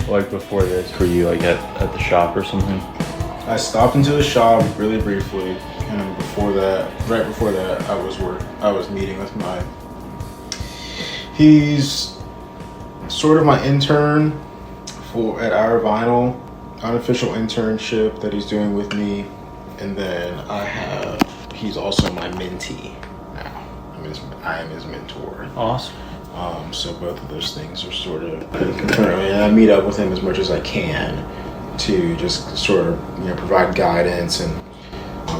Like before this, were you like at the shop or something? I stopped into the shop really briefly, and right before that, I was meeting with he's sort of my intern at our vinyl, unofficial internship that he's doing with me, and then he's also my mentee now. I am his mentor. Awesome. So both of those things are sort of concurrent, and I meet up with him as much as I can to just sort of provide guidance, and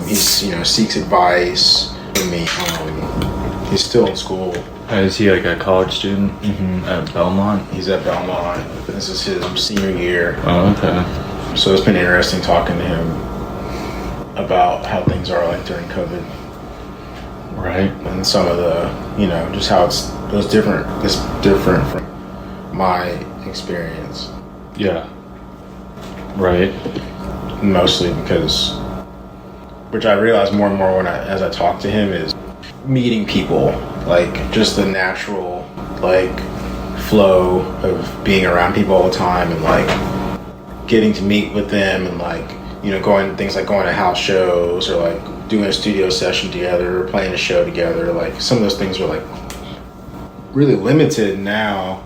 he seeks advice from me. He's still in school. Is he like a college student at Belmont? He's at Belmont. This is his senior year. Oh, okay. So it's been interesting talking to him about how things are like during COVID. Right. And some of the, just how it's different from my experience. Yeah. Right. Mostly because, which I realize more and more as I talk to him, is meeting people, like just the natural flow of being around people all the time, and like getting to meet with them, and like going to house shows, or like doing a studio session together, or playing a show together. Like some of those things are like really limited now,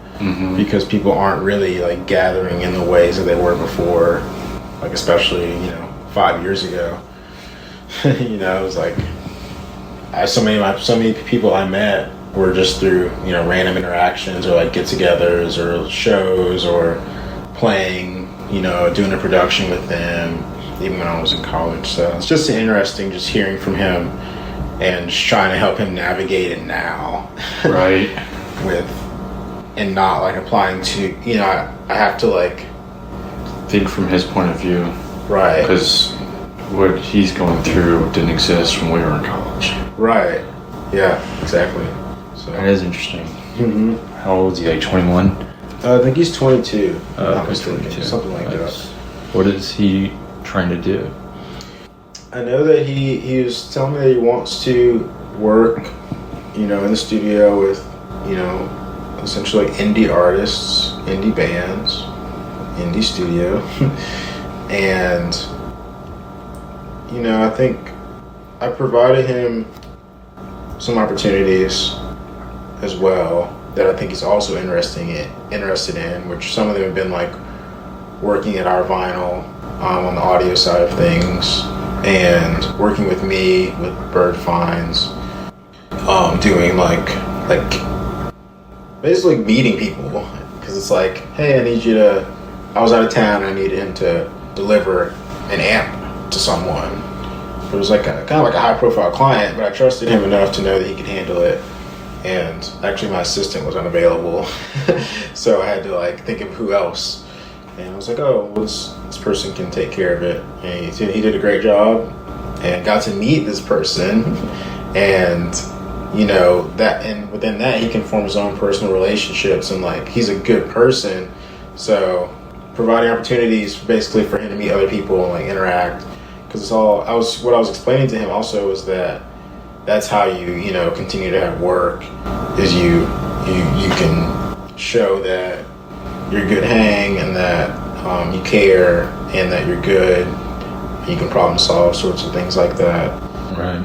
because people aren't really like gathering in the ways that they were before, like especially 5 years ago. It was like so many people I met were just through random interactions, or like get-togethers, or shows, or playing, doing a production with them, even when I was in college. So it's just interesting just hearing from him and just trying to help him navigate it now. Right. And not like applying to, I have to like think from his point of view. Right. Because what he's going through didn't exist when we were in college. Right. Yeah, exactly. So that is interesting. How old is he? Like 21? I think he's 22. Oh, he's 22. Something like that. What is he trying to do? I know that he was telling me that he wants to work, in the studio with, essentially indie artists, indie bands, indie studio. And, I think I provided him some opportunities as well that I think he's also interested in, which some of them have been like working at our vinyl on the audio side of things, and working with me with Byrd Finds, doing like basically meeting people, because it's like, hey, I was out of town and I needed him to deliver an amp to someone. It was like kind of like a high profile client, but I trusted him enough to know that he could handle it. And actually my assistant was unavailable, so I had to like think of who else. And I was like, oh, well, this person can take care of it. And he did a great job, and got to meet this person, and and within that he can form his own personal relationships, and like he's a good person, so providing opportunities basically for him to meet other people and like interact, because what I was explaining to him also was that that's how you continue to have work, is you can show that you're a good hang, and that you care, and that you're good, you can problem solve, sorts of things like that. Right.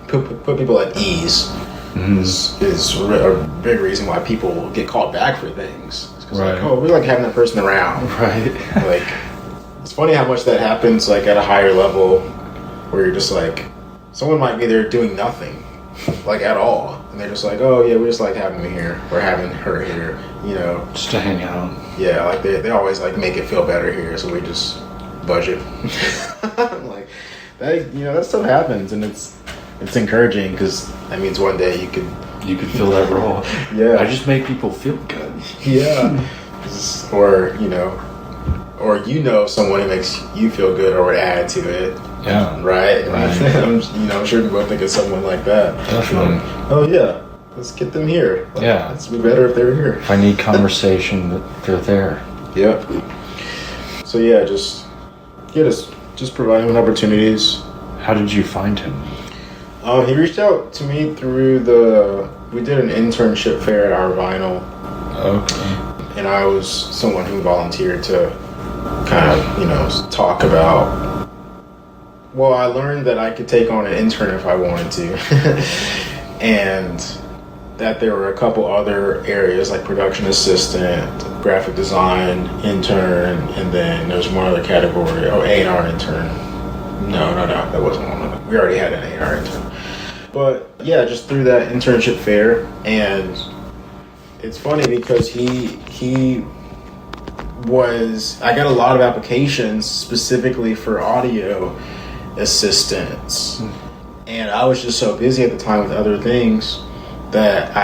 Put people at ease is a big reason why people get called back for things. Right. Like, oh, we like having that person around. Right. Like, it's funny how much that happens like at a higher level, where you're just like, someone might be there doing nothing, like at all, and they're just like, oh yeah, we just like having him here, or having her here, just to hang out. Yeah, like they always like make it feel better here, so we just budget. Like that, that stuff happens, and it's encouraging, because that means one day you could fill that role. Yeah, I just make people feel good. Yeah. Or someone who makes you feel good or would add to it. Yeah. Right. I'm sure you both think of someone like that. Definitely. Oh yeah, let's get them here. Yeah. It's be better if they're here. If I need conversation, they're there. Yep. So yeah, just providing him opportunities. How did you find him? He reached out to me through we did an internship fair at our vinyl. Okay. and I was someone who volunteered to kind of, talk about. Well, I learned that I could take on an intern if I wanted to, and that there were a couple other areas like production assistant, graphic design, intern, and then there's one other category, A&R intern. No, that wasn't one of them. We already had an A&R intern. But yeah, just through that internship fair, and it's funny because I got a lot of applications specifically for audio assistants. And I was just so busy at the time with other things that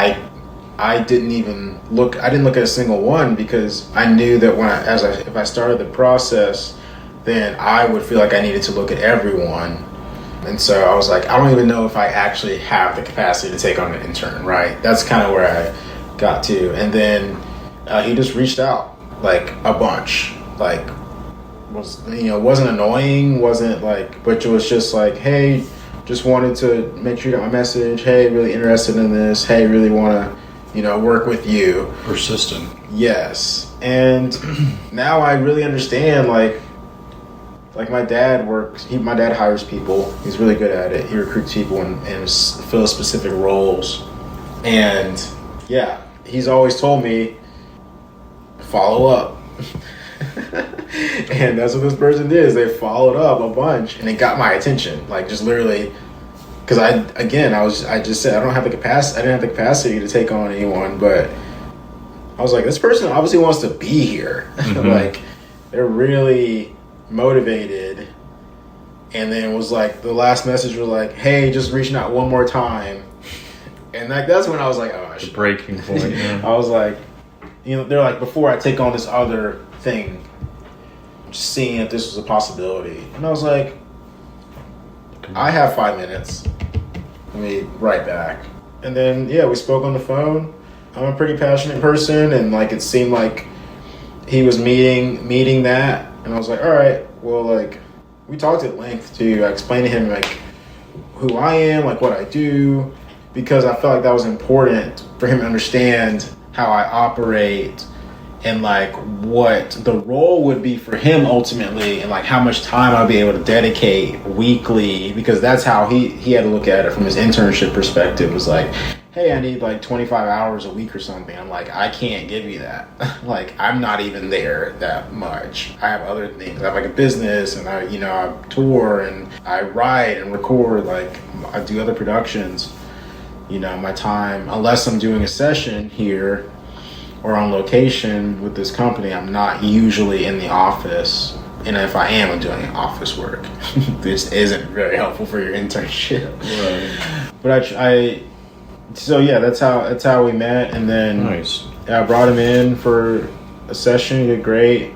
I didn't look at a single one, because I knew that if I started the process, then I would feel like I needed to look at everyone. And so I was like, I don't even know if I actually have the capacity to take on an intern, right? That's kind of where I got to. And then he just reached out like a bunch, like wasn't annoying, wasn't like, but it was just like, hey, just wanted to make sure you got my message. Hey, really interested in this. Hey, really want to, work with you. Persistent. Yes. And now I really understand, like my dad my dad hires people. He's really good at it. He recruits people and fills specific roles. And yeah, he's always told me, follow up. And that's what this person did, is they followed up a bunch, and it got my attention. Like, just literally, because I just said I didn't have the capacity to take on anyone, but I was like, this person obviously wants to be here. Mm-hmm. Like, they're really motivated. And then it was like, the last message was like, hey, just reaching out one more time. And like, that's when I was like, oh, the breaking point. Yeah. I was like, they're like, before I take on this other thing, just seeing if this was a possibility. And I was like, I have 5 minutes. Let me write back. And then, yeah, we spoke on the phone. I'm a pretty passionate person, and like, it seemed like he was meeting that. And I was like, all right, well, like, we talked at length too. I explained to him like who I am, like what I do, because I felt like that was important for him to understand how I operate, and like what the role would be for him ultimately, and like how much time I'll be able to dedicate weekly, because that's how he had to look at it from his internship perspective. It was like, hey, I need like 25 hours a week or something. I'm like, I can't give you that. Like, I'm not even there that much. I have other things. I have like a business, and I tour, and I write and record, like I do other productions. My time, unless I'm doing a session here or on location with this company, I'm not usually in the office. And if I am, I'm doing office work. This isn't very helpful for your internship. Right. But so yeah, that's how we met. And then nice. I brought him in for a session. He did great.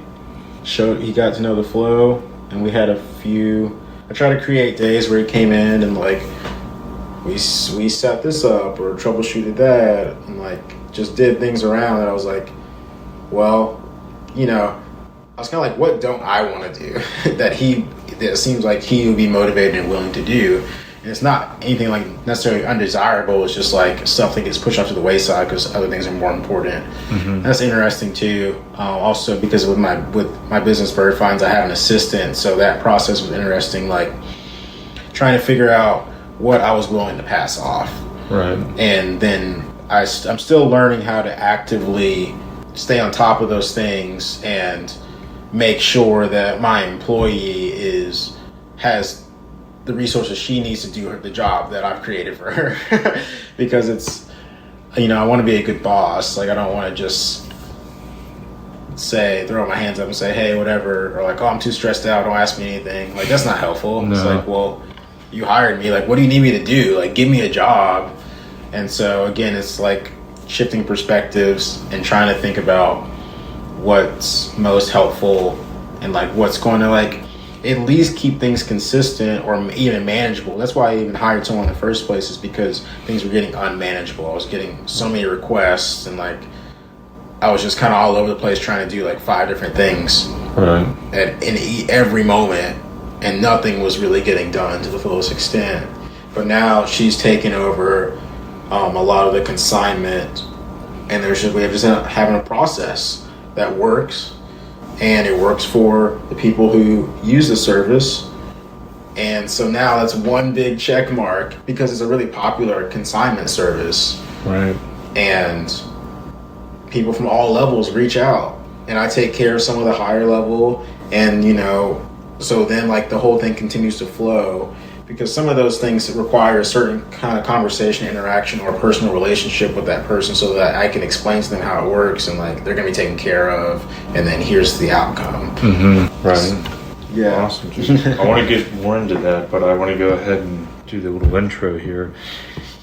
He got to know the flow, and we had I tried to create days where he came in and like, we set this up or troubleshooted that, and like just did things around that. I was like, well, I was kind of like, what don't I want to do that seems like he would be motivated and willing to do? And it's not anything like necessarily undesirable. It's just like stuff that gets pushed off to the wayside because other things are more important. Mm-hmm. That's interesting too. Also, because with my business Byrd Finds, I have an assistant, so that process was interesting. Like trying to figure out what I was willing to pass off. Right. And then I'm still learning how to actively stay on top of those things and make sure that my employee has the resources she needs to do the job that I've created for her. Because it's, I want to be a good boss. Like, I don't want to just throw my hands up and say, hey, whatever, or like, oh, I'm too stressed out, don't ask me anything. Like, that's not helpful. No. It's like, well, you hired me, like, what do you need me to do? Like, give me a job. And so again, it's like shifting perspectives and trying to think about what's most helpful, and like what's going to like at least keep things consistent or even manageable. That's why I even hired someone in the first place, is because things were getting unmanageable. I was getting so many requests, and like I was just kind of all over the place trying to do like 5 different things in every moment, and nothing was really getting done to the fullest extent. But now she's taken over a lot of the consignment, and we have just having a process that works, and it works for the people who use the service. And so now that's one big check mark because it's a really popular consignment service. Right. And people from all levels reach out, and I take care of some of the higher level, and so then like the whole thing continues to flow, because some of those things require a certain kind of conversation, interaction, or personal relationship with that person, so that I can explain to them how it works, and like they're gonna be taken care of, and then here's the outcome. Mm-hmm. Right. Yeah. Awesome. I want to get more into that, but I want to go ahead and do the little intro here.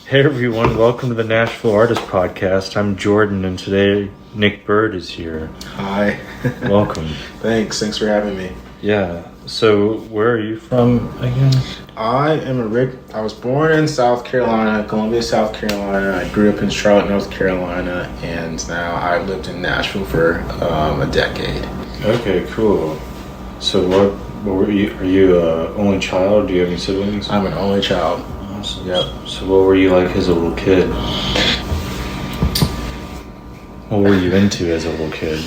Hey everyone, welcome to the Nashville Artist Podcast. I'm Jordan, and today Nick Byrd is here. Hi. Welcome. Thanks for having me. Yeah. So, where are you from again? I was born in South Carolina, Columbia, South Carolina. I grew up in Charlotte, North Carolina, and now I've lived in Nashville for a decade. Okay, cool. So, what were you? Are you an only child? Do you have any siblings? I'm an only child. Awesome. Yep. So, what were you like as a little kid? What were you into as a little kid?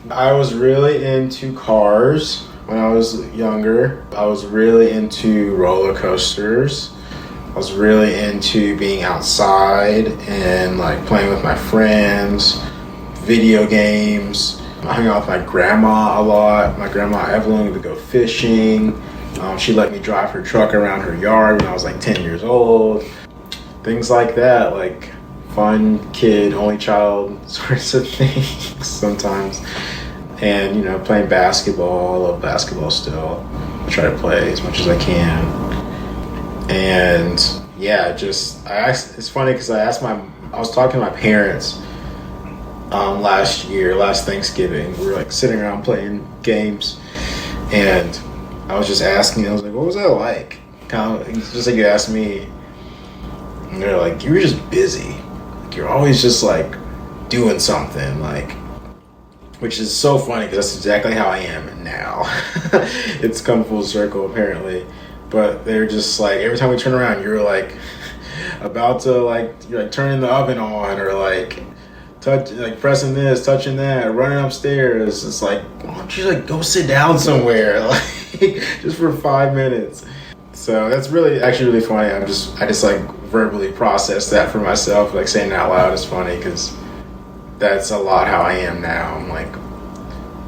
I was really into cars when I was younger. I was really into roller coasters. I was really into being outside and like playing with my friends, video games. I hung out with my grandma a lot. My grandma Evelyn would go fishing. She let me drive her truck around her yard when I was like 10 years old. Things like that, like fun kid, only child sorts of things sometimes. And, playing basketball. I love basketball still. I try to play as much as I can. And, yeah, it's funny because I was talking to my parents last Thanksgiving. We were, like, sitting around playing games. And I was just asking, I was like, what was that like? Kind of, just like you asked me. And they're like, you were just busy. Like, you're always just, like, doing something, like... Which is so funny because that's exactly how I am now. It's come full circle apparently. But they're just like, every time we turn around, you're like about to you're like turning the oven on, or like pressing this, touching that, running upstairs. It's like, why don't you like go sit down somewhere, like just for 5 minutes. So that's actually really funny. I just like verbally process that for myself, like saying it out loud is funny because that's a lot how I am now. I'm like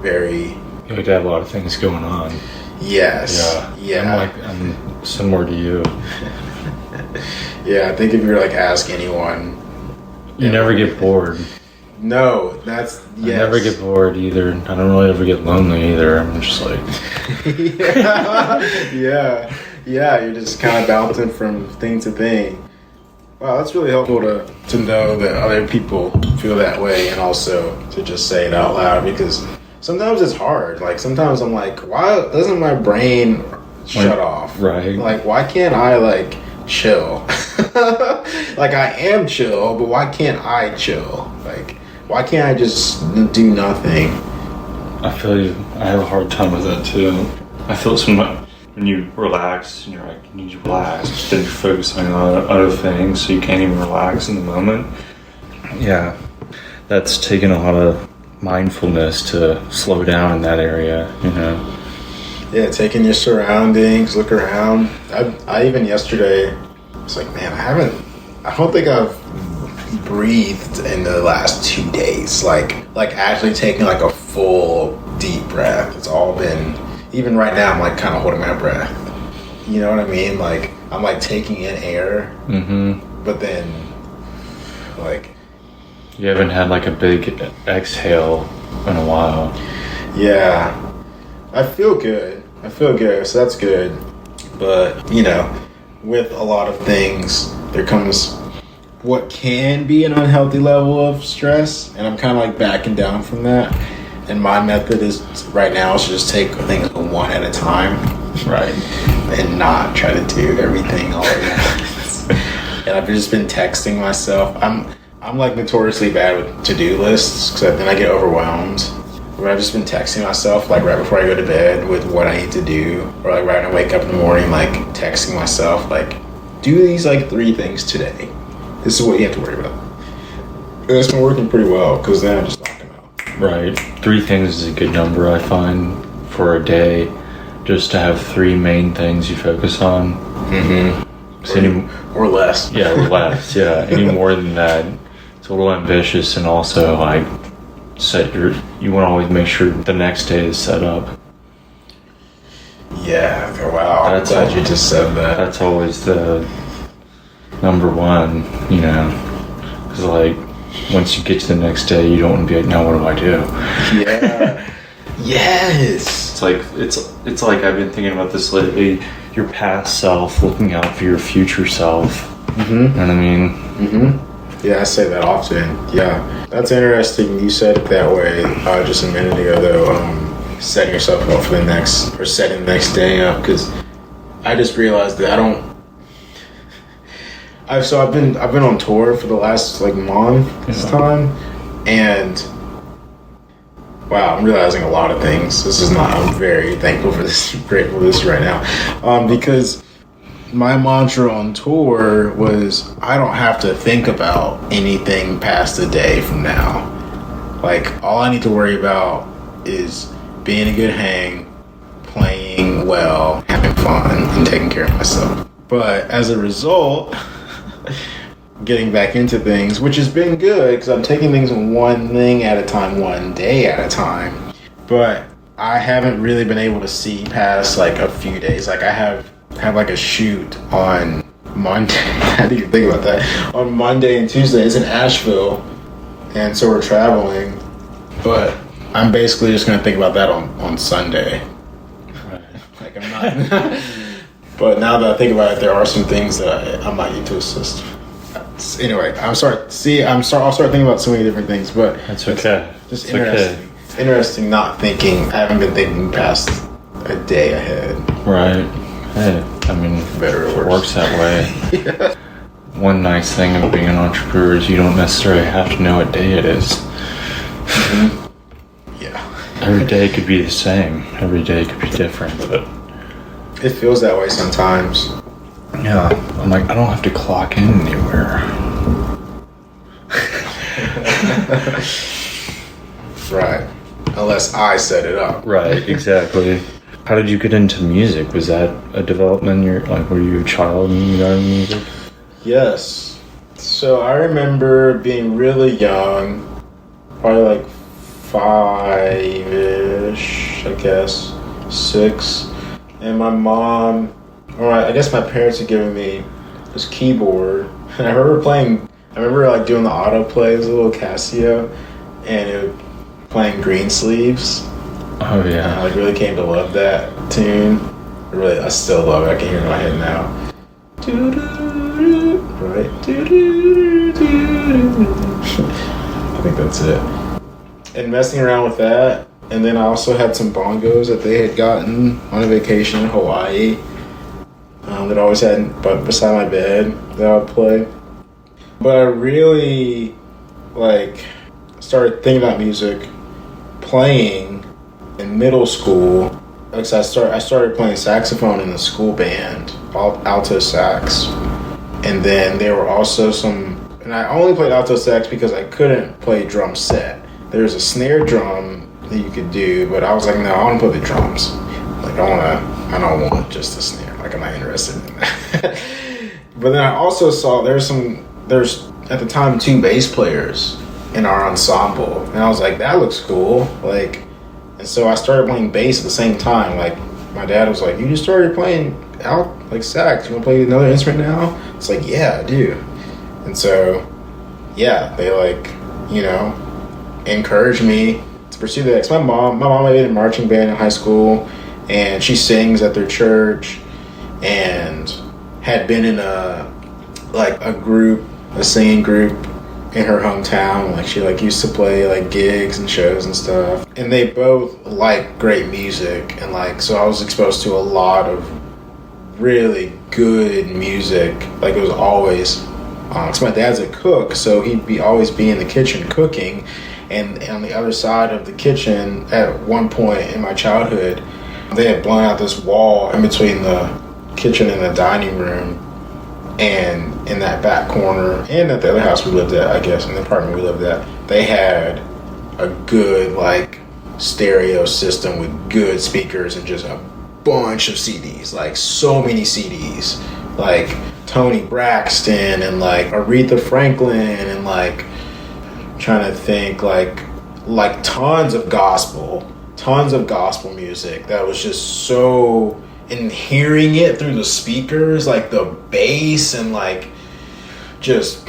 very... You like to have a lot of things going on. Yes. Yeah. I'm similar to you. Yeah, I think if you were like ask anyone... You never get bored. No, that's... Yes. I never get bored either. I don't really ever get lonely either. I'm just like... Yeah, you're just kind of bouncing from thing to thing. Wow, that's really helpful to know that other people feel that way, and also to just say it out loud, because sometimes it's hard. Like, sometimes I'm like, why doesn't my brain shut off? Right. Like, why can't I, like, chill? Like, I am chill, but why can't I chill? Like, why can't I just do nothing? I feel you. I have a hard time with that, too. I feel sometimes... When you relax, and you're like, you need to relax, but then you're focusing on other things, so you can't even relax in the moment. Yeah, that's taken a lot of mindfulness to slow down in that area, Yeah, taking your surroundings, look around. I even yesterday, I was like, man, I don't think I've breathed in the last 2 days. Like actually taking like a full deep breath. It's all been... Even right now, I'm like kind of holding my breath. You know what I mean? Like, I'm like taking in air, but then like... You haven't had like a big exhale in a while. Yeah. I feel good, so that's good. But, with a lot of things, there comes what can be an unhealthy level of stress, and I'm kind of like backing down from that. And my method is right now is to just take things one at a time, right, and not try to do everything all at once. And I've just been texting myself. I'm like notoriously bad with to-do lists because then I get overwhelmed. But I've just been texting myself like right before I go to bed with what I need to do, or like right when I wake up in the morning, like texting myself like, do these like 3 things today. This is what you have to worry about. And it's been working pretty well because then I just knock them out. Right. 3 things is a good number, I find, for a day, just to have 3 main things you focus on. Or less. Yeah, or less. Yeah, any more than that, it's a little ambitious, and also like you want to always make sure the next day is set up. Yeah. Wow. I'm glad you just said that. That's always the number one, you know, because like once you get to the next day, you don't want to be like, now what do I do? Yeah. Yes. It's like I've been thinking about this lately. Your past self looking out for your future self. You know what I mean? Yeah, I say that often. Yeah, that's interesting. You said it that way just a minute ago, though. Setting yourself up for setting the next day up, because I just realized that I've been on tour for the last like month this time, and wow, I'm realizing a lot of things. I'm very thankful for this, grateful for this right now, because my mantra on tour was I don't have to think about anything past a day from now. Like, all I need to worry about is being a good hang, playing well, having fun, and taking care of myself. But as a result, getting back into things, which has been good because I'm taking things one thing at a time, one day at a time. But I haven't really been able to see past like a few days. Like, I have like a shoot on Monday. I didn't even think about that. On Monday and Tuesday, it's in Nashville, and so we're traveling. But I'm basically just gonna think about that on Sunday. Right. Like, I'm not. But now that I think about it, there are some things that I might need to assist. Anyway, I'm sorry. I'll start thinking about so many different things, but that's okay. Just interesting. Okay. Interesting. Not thinking. I haven't been thinking past a day ahead. Right. Hey, I mean, better or worse. It works that way. Yeah. One nice thing of being an entrepreneur is you don't necessarily have to know what day it is. Yeah. Every day could be the same. Every day could be different, but it feels that way sometimes. Yeah, I'm like, I don't have to clock in anywhere. Right. Unless I set it up. Right, exactly. How did you get into music? Was that a development? Were you a child when you got into music? Yes. So I remember being really young, probably like 5-ish, I guess, 6. And my mom, or I guess my parents had given me this keyboard. And I remember like doing the autoplay. It was a little Casio, and it was playing Greensleeves. Oh yeah. And I like really came to love that tune. I still love it. I can hear it in my head now. Right? I think that's it. And messing around with that. And then I also had some bongos that they had gotten on a vacation in Hawaii that I always had beside my bed that I would play. But I really started thinking about music playing in middle school. Because I started playing saxophone in the school band, alto sax. And then there were also and I only played alto sax because I couldn't play drum set. There was a snare drum that you could do, but I was like, no, I want to play the drums. Like, I don't want just the snare. Like, I'm not interested in that. But then I also saw there's at the time 2 bass players in our ensemble, and I was like, that looks cool. Like, and so I started playing bass at the same time. Like, my dad was like, you just started playing sax. You want to play another instrument now? It's like, yeah, I do. And so, yeah, they encouraged me to pursue that. 'Cause my mom had been in a marching band in high school, and she sings at their church, and had been in a singing group in her hometown. Like, she used to play gigs and shows and stuff. And they both like great music, and so I was exposed to a lot of really good music. Like, it was always, cause my dad's a cook, so he'd always be in the kitchen cooking. And on the other side of the kitchen, at one point in my childhood, they had blown out this wall in between the kitchen and the dining room. And in that back corner, and at the other house we lived at, I guess, in the apartment we lived at, they had a good like stereo system with good speakers and just a bunch of CDs, like so many CDs, like Tony Braxton and like Aretha Franklin and like trying to think like tons of gospel music that was just so, and hearing it through the speakers, like the bass and like just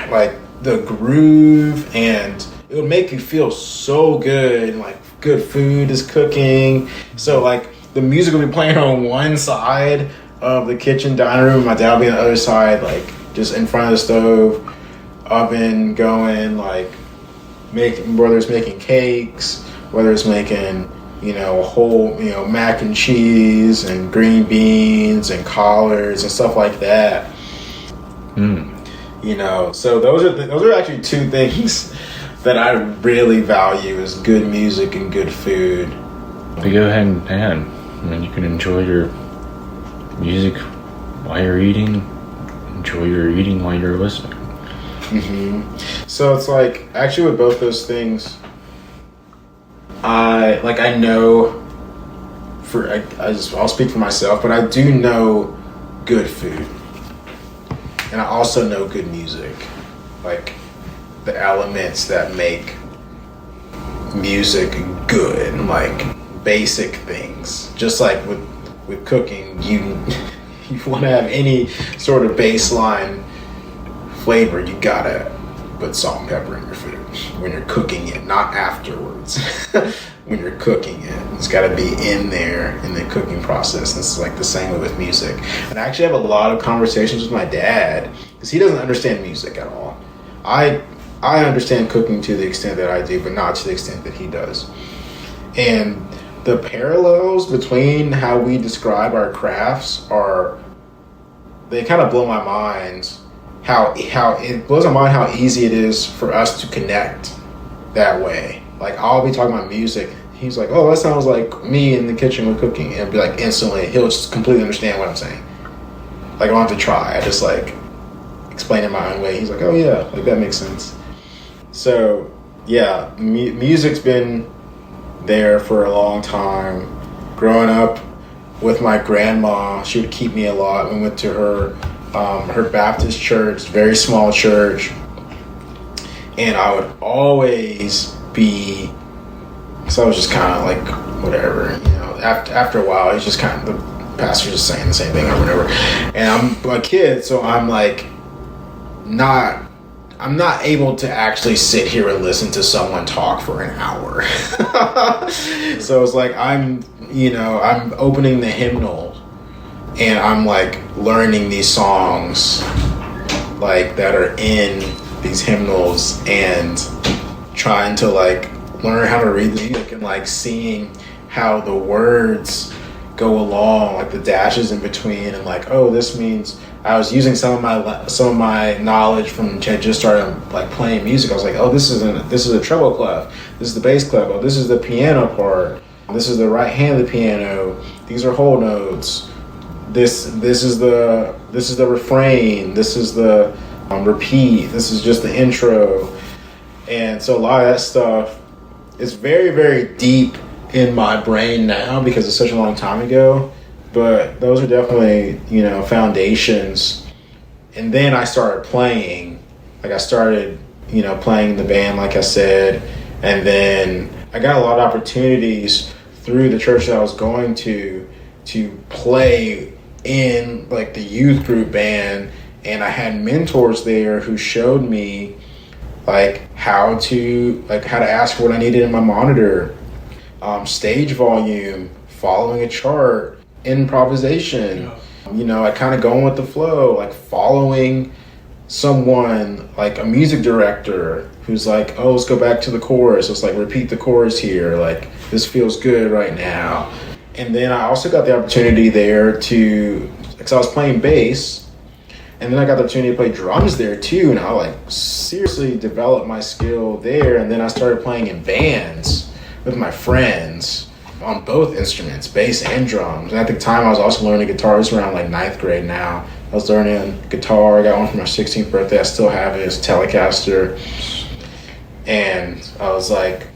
like the groove, and it would make you feel so good, and like good food is cooking. So like the music would be playing on one side of the kitchen dining room, my dad would be on the other side, like just in front of the stove, oven going, like whether it's making cakes, whether it's making, you know, whole, you know, mac and cheese and green beans and collards and stuff like that. You know, so those are actually two things that I really value, is good music and good food. They go hand in hand. I mean, you can enjoy your music while you're eating, enjoy your eating while you're listening. So it's like, actually with both those things, I know I'll speak for myself, but I do know good food. And I also know good music, like the elements that make music good, like basic things. Just like with cooking, you want to have any sort of baseline flavor, you gotta put salt and pepper in your food when you're cooking it, not afterwards. When you're cooking it, it's got to be in there in the cooking process. And it's like the same with music. And I actually have a lot of conversations with my dad because he doesn't understand music at all. I understand cooking to the extent that I do, but not to the extent that he does. And the parallels between how we describe our crafts they kind of blow my mind. How it blows my mind how easy it is for us to connect that way. Like, I'll be talking about music. He's like, oh, that sounds like me in the kitchen with cooking. And it'll be like instantly, he'll just completely understand what I'm saying. Like, I don't have to try. I just like explain it my own way. He's like, oh yeah, like that makes sense. So yeah, music's been there for a long time. Growing up with my grandma, she would keep me a lot. We went to her Baptist church, very small church. And I would always be, because I was just kind of like, whatever, you know, after a while, it's just kind of, the pastor's just saying the same thing over and over. And I'm a kid, so I'm like, I'm not able to actually sit here and listen to someone talk for an hour. So it's like, I'm opening the hymnal and I'm like learning these songs like that are in these hymnals and trying to like learn how to read the music and like seeing how the words go along, like the dashes in between, and like, oh, this means I was using some of my knowledge from just started like playing music. I was like, oh, this is a treble clef, this is the bass clef, oh, this is the piano part, this is the right hand of the piano, these are whole notes, this is the refrain, this is the repeat, this is just the intro. And so a lot of that stuff is very, very deep in my brain now because it's such a long time ago. But those are definitely, foundations. And then I started playing. Like I started, playing in the band, like I said. And then I got a lot of opportunities through the church that I was going to play in like the youth group band. And I had mentors there who showed me like how to ask for what I needed in my monitor, stage volume, following a chart, improvisation, I kind of going with the flow, like following someone, like a music director who's like, oh, let's go back to the chorus, let's like repeat the chorus here, like this feels good right now. And then I also got the opportunity there because I was playing bass. And then I got the opportunity to play drums there too, and I like seriously developed my skill there. And then I started playing in bands with my friends on both instruments, bass and drums. And at the time I was also learning guitar. It was around like 9th grade now. I was learning guitar. I got one for my 16th birthday. I still have it. It's a Telecaster. And I was like,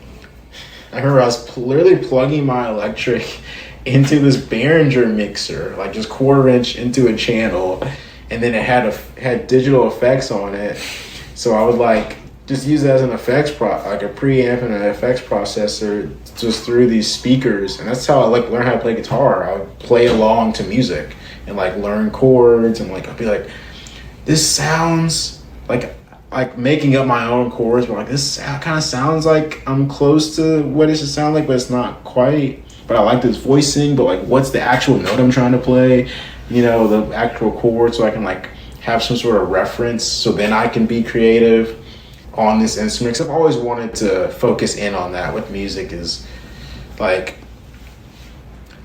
I remember I was literally plugging my electric into this Behringer mixer, like just 1/4 inch into a channel, and then it had digital effects on it. So I would like just use it as an effects like a preamp and an effects processor just through these speakers, and that's how I like learn how to play guitar. I would play along to music and like learn chords, and like I'd be like, this sounds like making up my own chords, but like this kind of sounds like I'm close to what it should sound like, but it's not quite. But I like this voicing, but like what's the actual note I'm trying to play? You know, the actual chord, so I can like have some sort of reference, so then I can be creative on this instrument. Cause I've always wanted to focus in on that with music, is like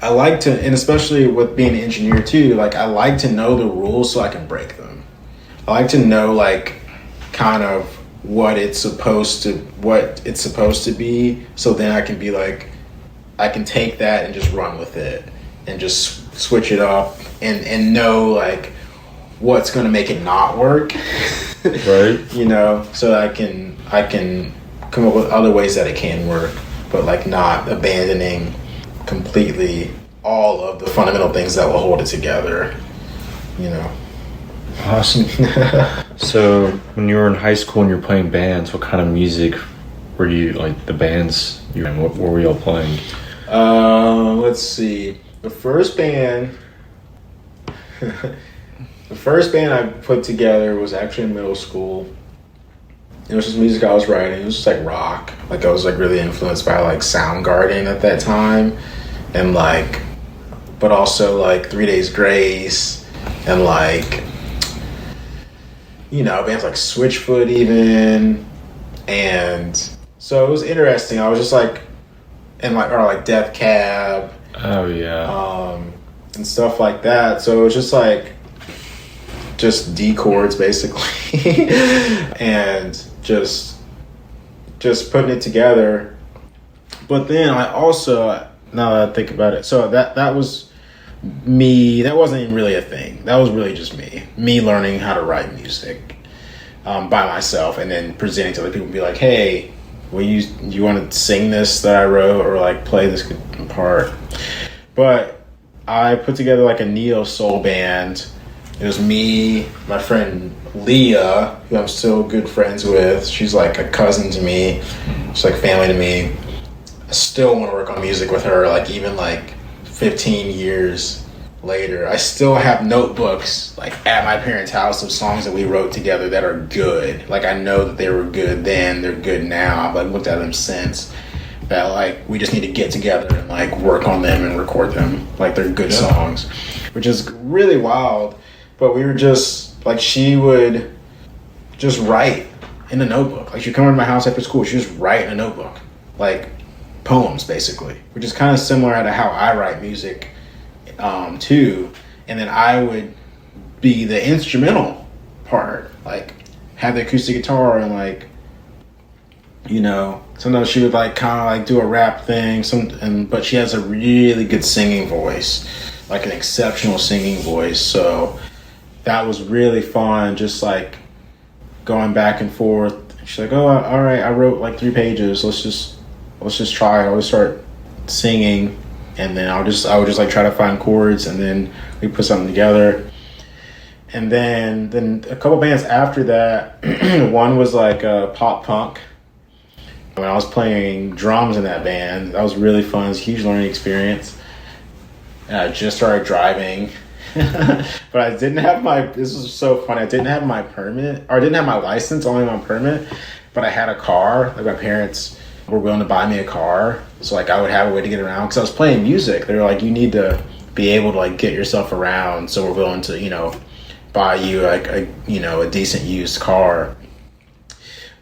I like to, and especially with being an engineer too, like I like to know the rules so I can break them. I like to know like kind of what it's supposed to be, so then I can be like, I can take that and just run with it and just switch it up and know like what's going to make it not work. Right. You know, so I can come up with other ways that it can work, but like not abandoning completely all of the fundamental things that will hold it together, you know. Awesome. So when you were in high school and you were playing bands, what kind of music were you, like the bands you were in, what were y'all playing? Let's see. The first band I put together was actually in middle school. It was just music I was writing. It was just like rock. Like I was like really influenced by like Soundgarden at that time, and like, but also like 3 Days Grace, and like, you know, bands like Switchfoot even. And so it was interesting. I was just like, and like, or like Death Cab. Oh yeah. And stuff like that. So it was just like, just D chords basically. And just putting it together. But then I also, now that I think about it, so that was me. That wasn't even really a thing. That was really just me learning how to write music by myself, and then presenting to other people and be like, hey, you want to sing this that I wrote, or like play this part. But I put together like a neo soul band. It was me, my friend Leah, who I'm still good friends with. She's like a cousin to me. She's like family to me. I still want to work on music with her, like even like 15 years later. I still have notebooks like at my parents' house of songs that we wrote together that are good. Like I know that they were good then, they're good now. I've like looked at them since. That like we just need to get together and like work on them and record them. Like they're good songs, which is really wild. But we were just like, she would just write in a notebook. Like she'd come over to my house after school, she'd just write in a notebook, like poems basically, which is kind of similar to how I write music too. And then I would be the instrumental part, like have the acoustic guitar, and like, you know, sometimes she would like kind of like do a rap thing, but she has a really good singing voice, like an exceptional singing voice. So that was really fun, just like going back and forth. She's like, oh, all right, I wrote like 3 pages. Let's just try it. I'll just start singing, and then I would just like try to find chords, and then we put something together. And then a couple bands after that, one was like pop punk. When I was playing drums in that band, that was really fun. It was a huge learning experience. And I just started driving. But I didn't have this was so funny, I didn't have my permit, or I didn't have my license, only my permit, but I had a car. Like my parents were willing to buy me a car, so like I would have a way to get around, because I was playing music. They were like, you need to be able to like get yourself around, so we're willing to, you know, buy you like a decent used car.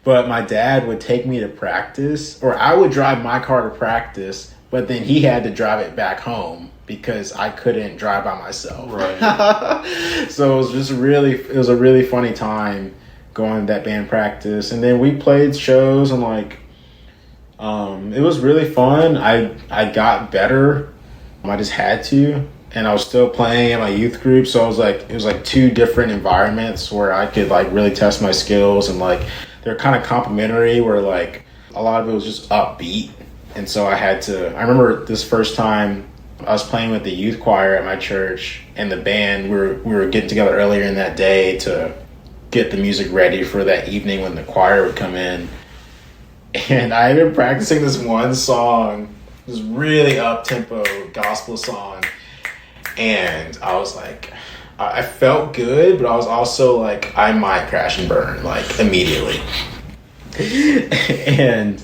But my dad would take me to practice, or I would drive my car to practice, but then he had to drive it back home because I couldn't drive by myself. Right. So it was a really funny time going to that band practice. And then we played shows, and like, it was really fun. I got better. I just had to. and I was still playing in my youth group. So it was like two different environments where I could like really test my skills, and like they're kind of complementary. Where like a lot of it was just upbeat, and so I remember this first time I was playing with the youth choir at my church, and the band we were getting together earlier in that day to get the music ready for that evening when the choir would come in. And I had been practicing this one song, this really up-tempo gospel song, and I was like, I felt good, but I was also like, I might crash and burn, like, immediately. And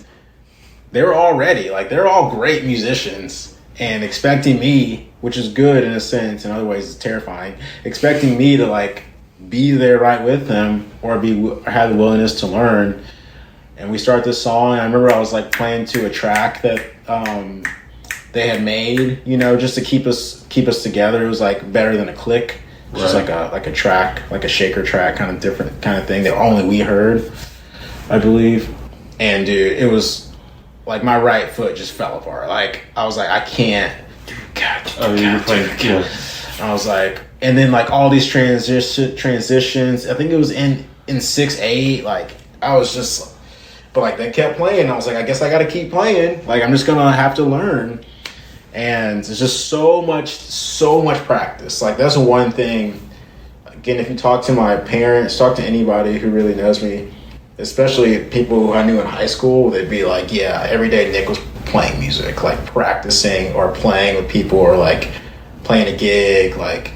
they were all ready, like, they're all great musicians, and expecting me, which is good in a sense, in other ways it's terrifying, expecting me to, like, be there right with them, or have the willingness to learn. And we start this song, and I remember I was like playing to a track that they had made, you know, just to keep us together. It was like Better Than a Click, which is like a track, like a shaker track, kind of different kind of thing that only we heard, I believe. And dude, it was like my right foot just fell apart. Like I was like, I can't. Yeah. I was like, and then like all these transitions. I think it was in 6/8. Like I was just. But like they kept playing, I was like, I guess I got to keep playing. Like I'm just gonna have to learn, and it's just so much practice. Like that's one thing. Again, if you talk to my parents, talk to anybody who really knows me, especially people who I knew in high school, they'd be like, yeah, every day Nick was playing music, like practicing or playing with people or like playing a gig. Like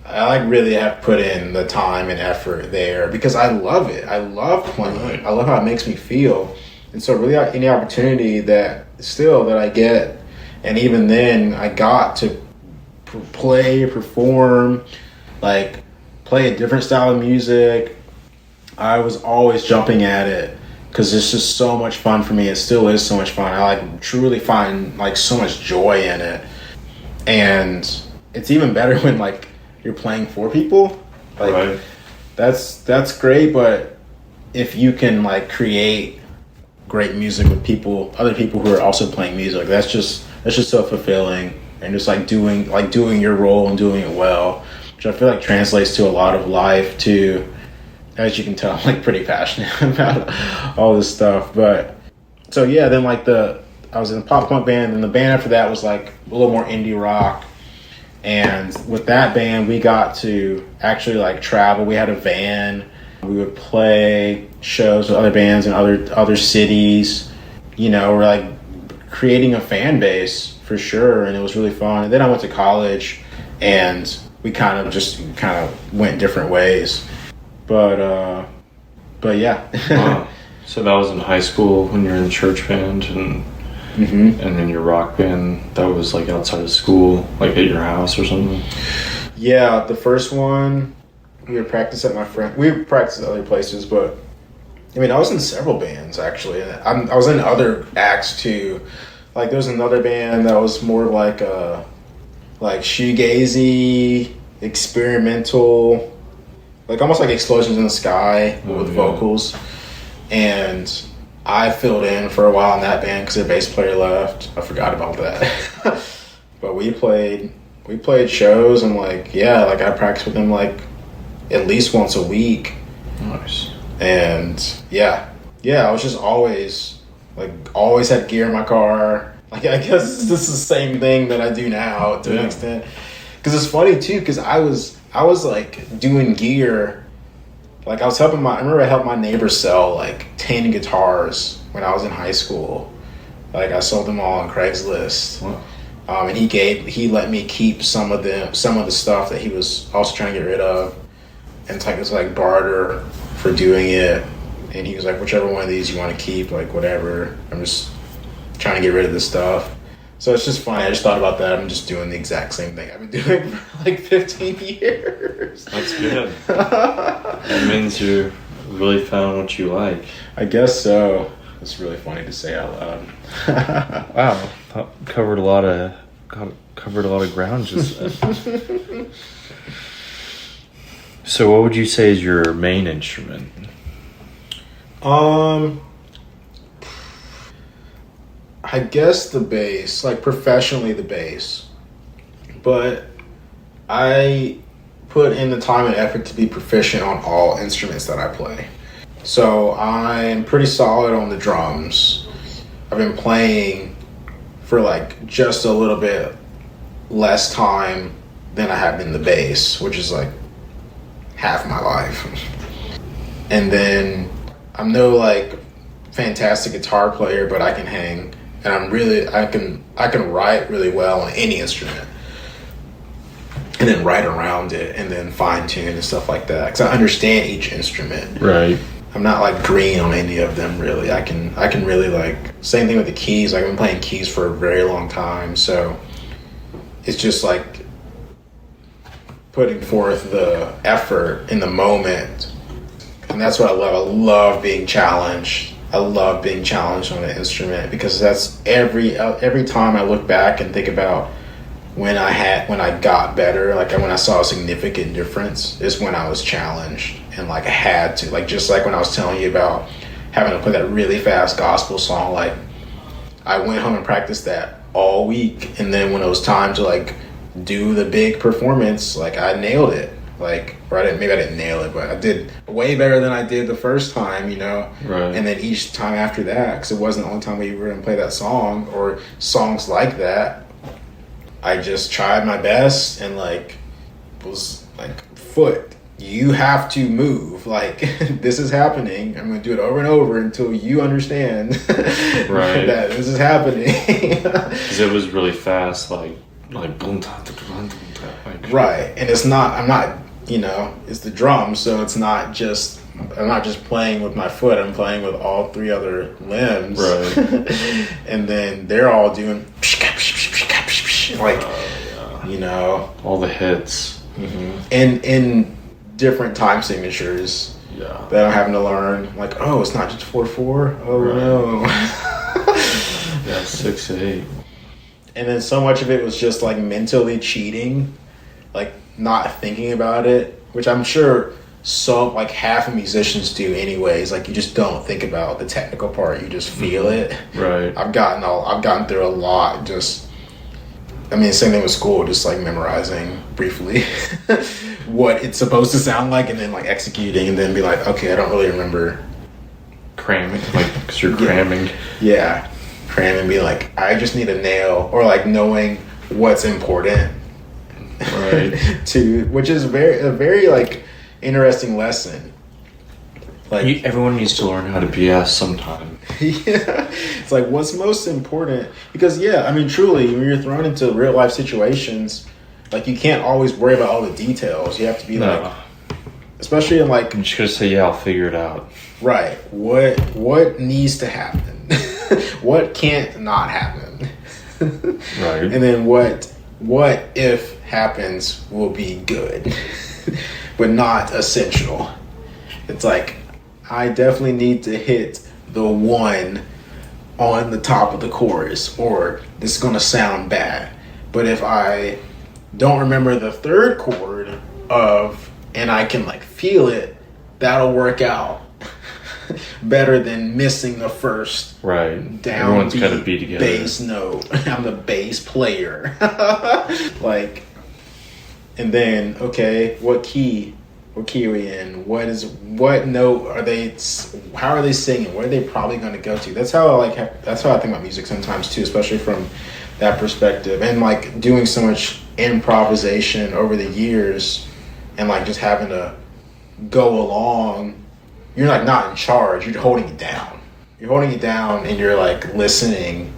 I like really have put in the time and effort there because I love it. I love playing. I love how it makes me feel. And so really any opportunity that I get, and even then I got to perform, like play a different style of music, I was always jumping at it because it's just so much fun for me. It still is so much fun. I like truly find like so much joy in it. And it's even better when like you're playing for people, like that's great. But if you can like create great music with other people who are also playing music, that's just so fulfilling. And just like doing your role and doing it well, which I feel like translates to a lot of life too. As you can tell, I'm like pretty passionate about all this stuff. But so yeah, then like I was in a pop punk band, and the band after that was like a little more indie rock. And with that band, we got to actually like travel. We had a van. We would play shows with other bands in other cities. You know, we're like creating a fan base for sure, and it was really fun. And then I went to college, and we kind of went different ways. But yeah. Wow. So that was in high school when you were in the church band, and and then your rock band, that was like outside of school, like at your house or something? Yeah, the first one, we would practice at my friend. We would practice at other places, but I mean, I was in several bands actually. I was in other acts too. Like there was another band that was more like shoegazy, experimental, like almost like Explosions in the Sky with vocals. And I filled in for a while in that band because their bass player left. I forgot about that. But we played shows, and like I practiced with them like at least once a week. Nice. And yeah, I was just always had gear in my car. Like I guess this is the same thing that I do now to an extent. Because it's funny too, because I was like doing gear. Like I remember I helped my neighbor sell like 10 guitars when I was in high school. Like I sold them all on Craigslist. Wow. And he let me keep some of the stuff that he was also trying to get rid of. And it's like it was like barter for doing it. And he was like, whichever one of these you want to keep, like whatever. I'm just trying to get rid of this stuff. So it's just funny. I just thought about that. I'm just doing the exact same thing I've been doing for like 15 years. That's good. That means you really found what you like. I guess so. It's really funny to say out loud. Wow, covered a lot of ground just then. So, what would you say is your main instrument? I guess the bass, like professionally the bass. But I put in the time and effort to be proficient on all instruments that I play. So I'm pretty solid on the drums. I've been playing for like just a little bit less time than I have been the bass, which is like half my life. And then I'm no like fantastic guitar player, but I can hang, and I can write really well on any instrument, and then write around it, and then fine tune and stuff like that, because I understand each instrument. Right. I'm not like green on any of them really. I can really like, same thing with the keys. Like, I've been playing keys for a very long time, so it's just like putting forth the effort in the moment, and that's what I love. I love being challenged. I love being challenged on an instrument, because that's every time I look back and think about when I got better, like when I saw a significant difference, is when I was challenged, and like I had to, like, just like when I was telling you about having to play that really fast gospel song, like I went home and practiced that all week, and then when it was time to like do the big performance, like I nailed it. Like, or maybe I didn't nail it, but I did way better than I did the first time, you know? Right. And then each time after that, because it wasn't the only time we were going to play that song or songs like that, I just tried my best, and like was like, foot, you have to move. Like, this is happening. I'm going to do it over and over until you understand right. that this is happening. Because it was really fast, like boom, like, right. And it's not, I'm not, you know, it's the drums, so it's not just, I'm not just playing with my foot, I'm playing with all three other limbs. Right. And then they're all doing like, you know, all the hits. Mm-hmm. And in different time signatures. Yeah. That I'm having to learn. Like, oh, it's not just 4/4. Oh, right. No. Yeah, 6/8. And then so much of it was just like mentally cheating, like not thinking about it, which I'm sure like half of musicians do anyways. Like, you just don't think about the technical part, you just feel it. Right. I've gotten through a lot. Just, I mean, same thing with school, just like memorizing briefly what it's supposed to sound like, and then like executing, and then be like, okay, I don't really remember. Cramming, like, because you're cramming. Yeah. Cram and be like, I just need a nail, or like knowing what's important. Right. Which is a very like interesting lesson. Like, everyone needs to learn how to BS sometime. Yeah. It's like, what's most important? Because yeah, I mean, truly, when you're thrown into real life situations, like, you can't always worry about all the details. You have to be like, especially in like, I'm just gonna say, yeah, I'll figure it out. Right. What needs to happen? What can't not happen? Right. And then what if happens will be good, but not essential. It's like, I definitely need to hit the one on the top of the chorus, or this is gonna sound bad. But if I don't remember the third chord and I can like feel it, that'll work out better than missing the first right. down. Everyone's got to be together. Bass note. I'm the bass player. Like, and then, okay, what key are we in? What note are they? How are they singing? What are they probably going to go to? That's how I think about music sometimes too, especially from that perspective. And like doing so much improvisation over the years, and like just having to go along. You're like not in charge. You're holding it down. You're holding it down, and you're like listening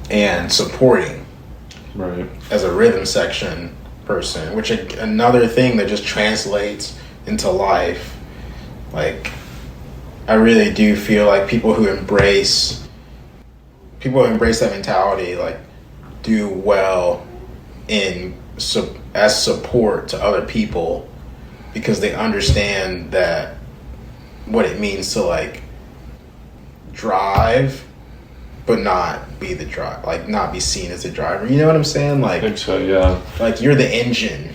and supporting. Right. As a rhythm section person, which another thing that just translates into life. Like, I really do feel like people who embrace that mentality, like, do well as support to other people, because they understand that what it means to like drive, but not be the drive, like not be seen as a driver. You know what I'm saying? Like, I think so, yeah. Like, you're the engine,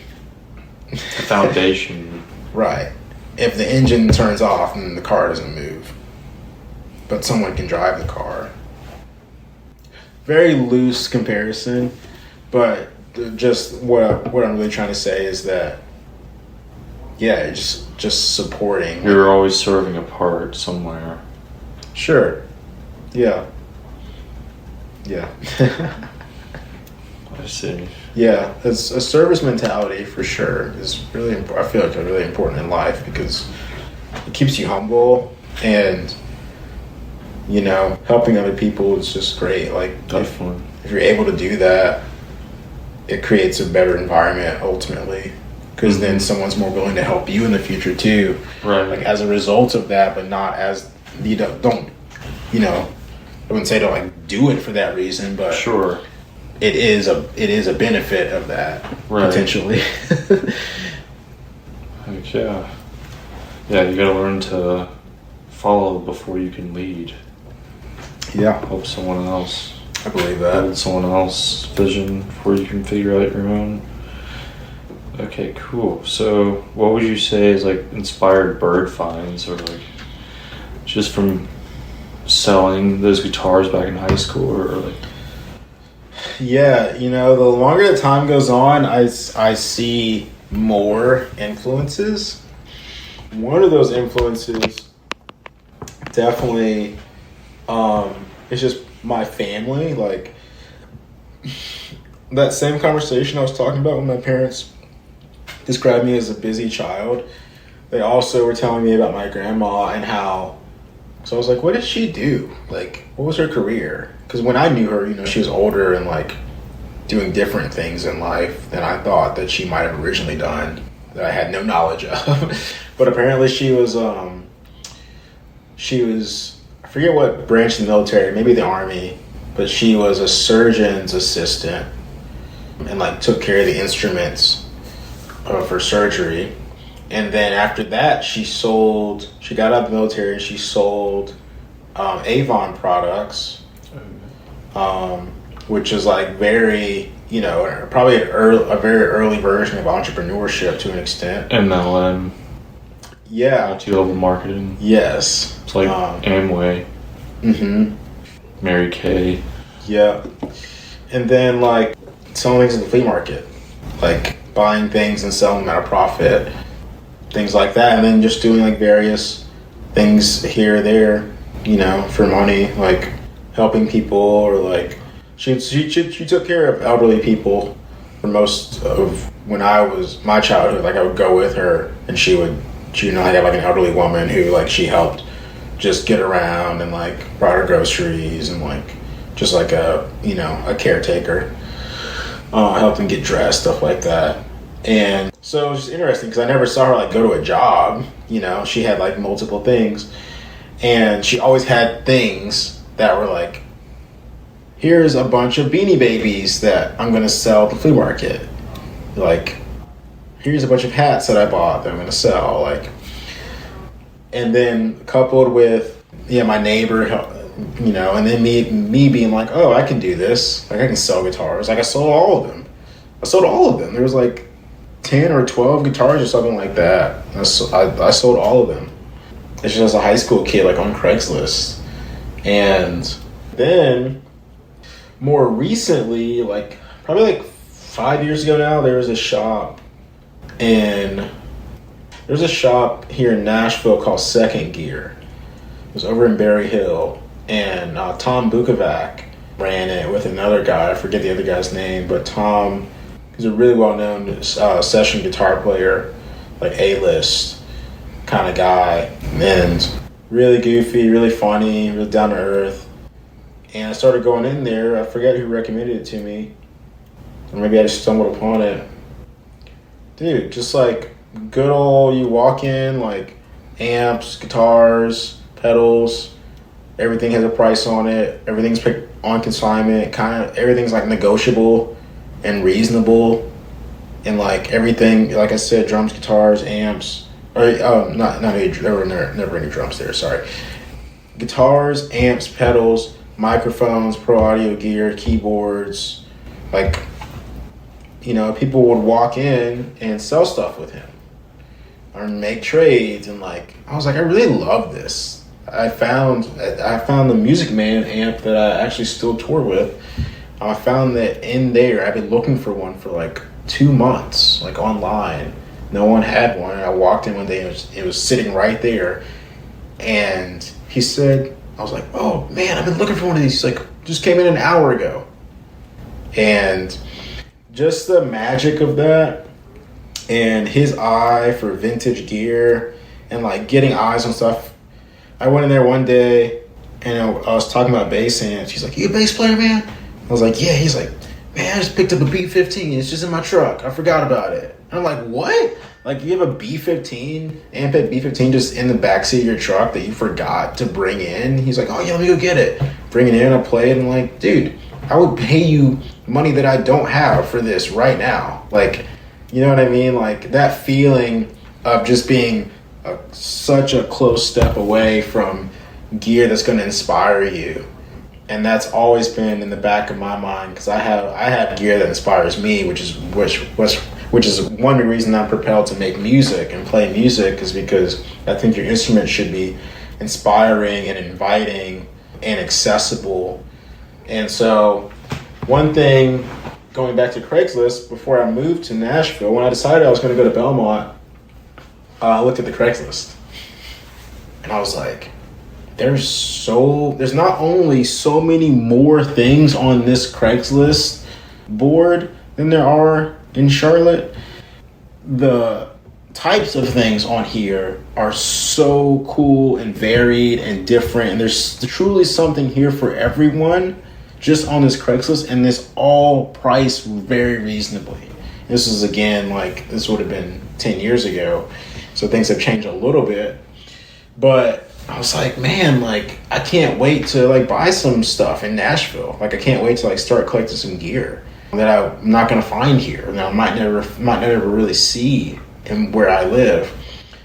the foundation. Right. If the engine turns off, then the car doesn't move, but someone can drive the car. Very loose comparison, but just what I'm really trying to say is that, yeah, just supporting. You're always serving a part somewhere. Sure. Yeah. Yeah. I see. Yeah, it's a service mentality for sure is really I feel like really important in life because it keeps you humble and, you know, helping other people is just great. Like, Definitely. if you're able to do that, it creates a better environment ultimately because then someone's more willing to help you in the future too. Right. Like as a result of that, but not as you don't you know, I wouldn't say don't like do it for that reason, but Sure. it is a benefit of that potentially. Heck yeah. Yeah, you gotta learn to follow before you can lead. Yeah, Help someone else. I believe that. Build someone else's vision before you can figure out your own. Okay, cool. So what would you say is like inspired Byrd Finds, or like just from selling those guitars back in high school, or like? Yeah, you know, the longer the time goes on, I see more influences. One of those influences definitely it's just my family. Like that same conversation I was talking about when my parents described me as a busy child, they also were telling me about my grandma and how, so I was like, what did she do? Like, what was her career? Because when I knew her, you know, she was older and like doing different things in life than I thought that she might have originally done that I had no knowledge of. But apparently she was, I forget what branch of the military, maybe the Army, but she was a surgeon's assistant and like took care of the instruments for surgery. And then after that, she got out of the military and she sold Avon products, which is like very, you know, probably a very early version of entrepreneurship to an extent. MLM. Yeah. Multi-level marketing. Yes. It's like Amway. Mm-hmm. Mary Kay. Yeah. And then like selling things in the flea market, like buying things and selling them at a profit, things like that. And then just doing like various things here or there, you know, for money, like helping people, or like she took care of elderly people for most of when I was my childhood. Like I would go with her and she would, you know, I had like an elderly woman who like she helped just get around and like brought her groceries and like just like a, you know, a caretaker, helped them get dressed, stuff like that. And so it was just interesting because I never saw her like go to a job, you know. She had like multiple things and she always had things that were like, here's a bunch of Beanie Babies that I'm going to sell at the flea market. Like, here's a bunch of hats that I bought that I'm going to sell. Like, and then coupled with, yeah, my neighbor, you know, and then me being like, oh, I can do this. Like, I can sell guitars. Like, I sold all of them. There was like 10 or 12 guitars or something like that. I sold all of them. It's just a high school kid, like on Craigslist. And then more recently, like probably like 5 years ago now, there was a shop here in Nashville called Second Gear. It was over in Berry Hill, and Tom Bukovac ran it with another guy. I forget the other guy's name, but Tom, he's a really well-known session guitar player, like A-list kind of guy, and really goofy, really funny, really down to earth. And I started going in there. I forget who recommended it to me, or maybe I just stumbled upon it. Dude, just like good old, you walk in, like amps, guitars, pedals, everything has a price on it. Everything's picked on consignment. Kind of everything's like negotiable and reasonable, and like everything, like I said, drums, guitars, amps. Or there were never any drums there. Sorry, guitars, amps, pedals, microphones, pro audio gear, keyboards. Like, you know, people would walk in and sell stuff with him or make trades, and like I was like, I really love this. I found the Music Man amp that I actually still tour with. I found that in there, I've been looking for one for like 2 months, like online. No one had one. And I walked in one day and it was sitting right there. And he said, I was like, oh man, I've been looking for one of these. He's like, just came in an hour ago. And just the magic of that and his eye for vintage gear and like getting eyes on stuff. I went in there one day and I was talking about bass amps. He's like, you a bass player, man? I was like, yeah. He's like, man, I just picked up a B15. It's just in my truck. I forgot about it. And I'm like, what? Like, you have a B15, Amped B15 just in the backseat of your truck that you forgot to bring in? He's like, oh yeah, let me go get it. Bring it in, I play it, and I'm like, dude, I would pay you money that I don't have for this right now. Like, you know what I mean? Like, that feeling of just being such a close step away from gear that's going to inspire you. And that's always been in the back of my mind, because I have gear that inspires me, which is one of the reasons I'm propelled to make music and play music, is because I think your instrument should be inspiring and inviting and accessible. And so one thing, going back to Craigslist, before I moved to Nashville, when I decided I was going to go to Belmont, I looked at the Craigslist and I was like, there's not only so many more things on this Craigslist board than there are in Charlotte. The types of things on here are so cool and varied and different, and there's truly something here for everyone just on this Craigslist, and this all priced very reasonably. This is, again, like, this would have been 10 years ago, so things have changed a little bit. But I was like, man, like, I can't wait to like buy some stuff in Nashville. Like, I can't wait to like start collecting some gear that I'm not gonna find here, and I might never really see in where I live.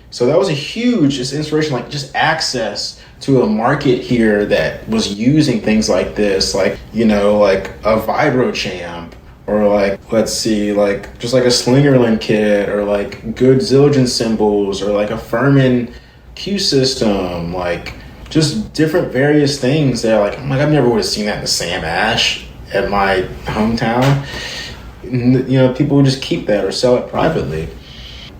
So that was a huge just inspiration, like just access to a market here that was using things like this, like, you know, like a Vibro Champ, or like, let's see, like just like a Slingerland kit, or like good Zildjian cymbals, or like a Furman Q system, like just different various things that like, I'm like, I've never would have seen that in the Sam Ash at my hometown. You know, people would just keep that or sell it privately.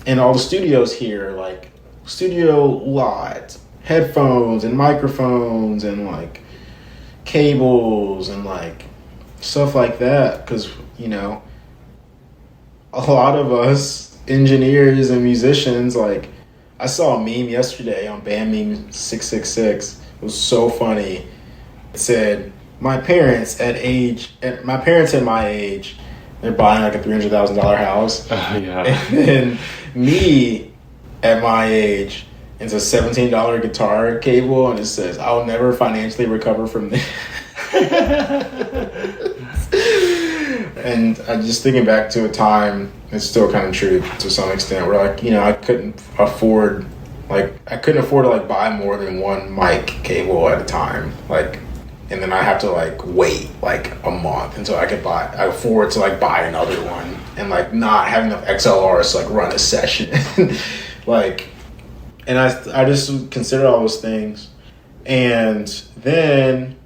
And all the studios here, like studio lot, headphones and microphones and like cables and like stuff like that. Because, you know, a lot of us engineers and musicians, like, I saw a meme yesterday on Band Meme 666. It was so funny. It said, my parents at my age, they're buying like a $300,000 house. Yeah. And then me at my age, it's a $17 guitar cable, and it says, I'll never financially recover from this. And I'm just thinking back to a time, it's still kind of true to some extent, where like, you know, I couldn't afford to like buy more than one mic cable at a time, like, and then I have to like wait like a month until I afford to like buy another one, and like not have enough XLRs to like run a session. Like, and I just consider all those things. And then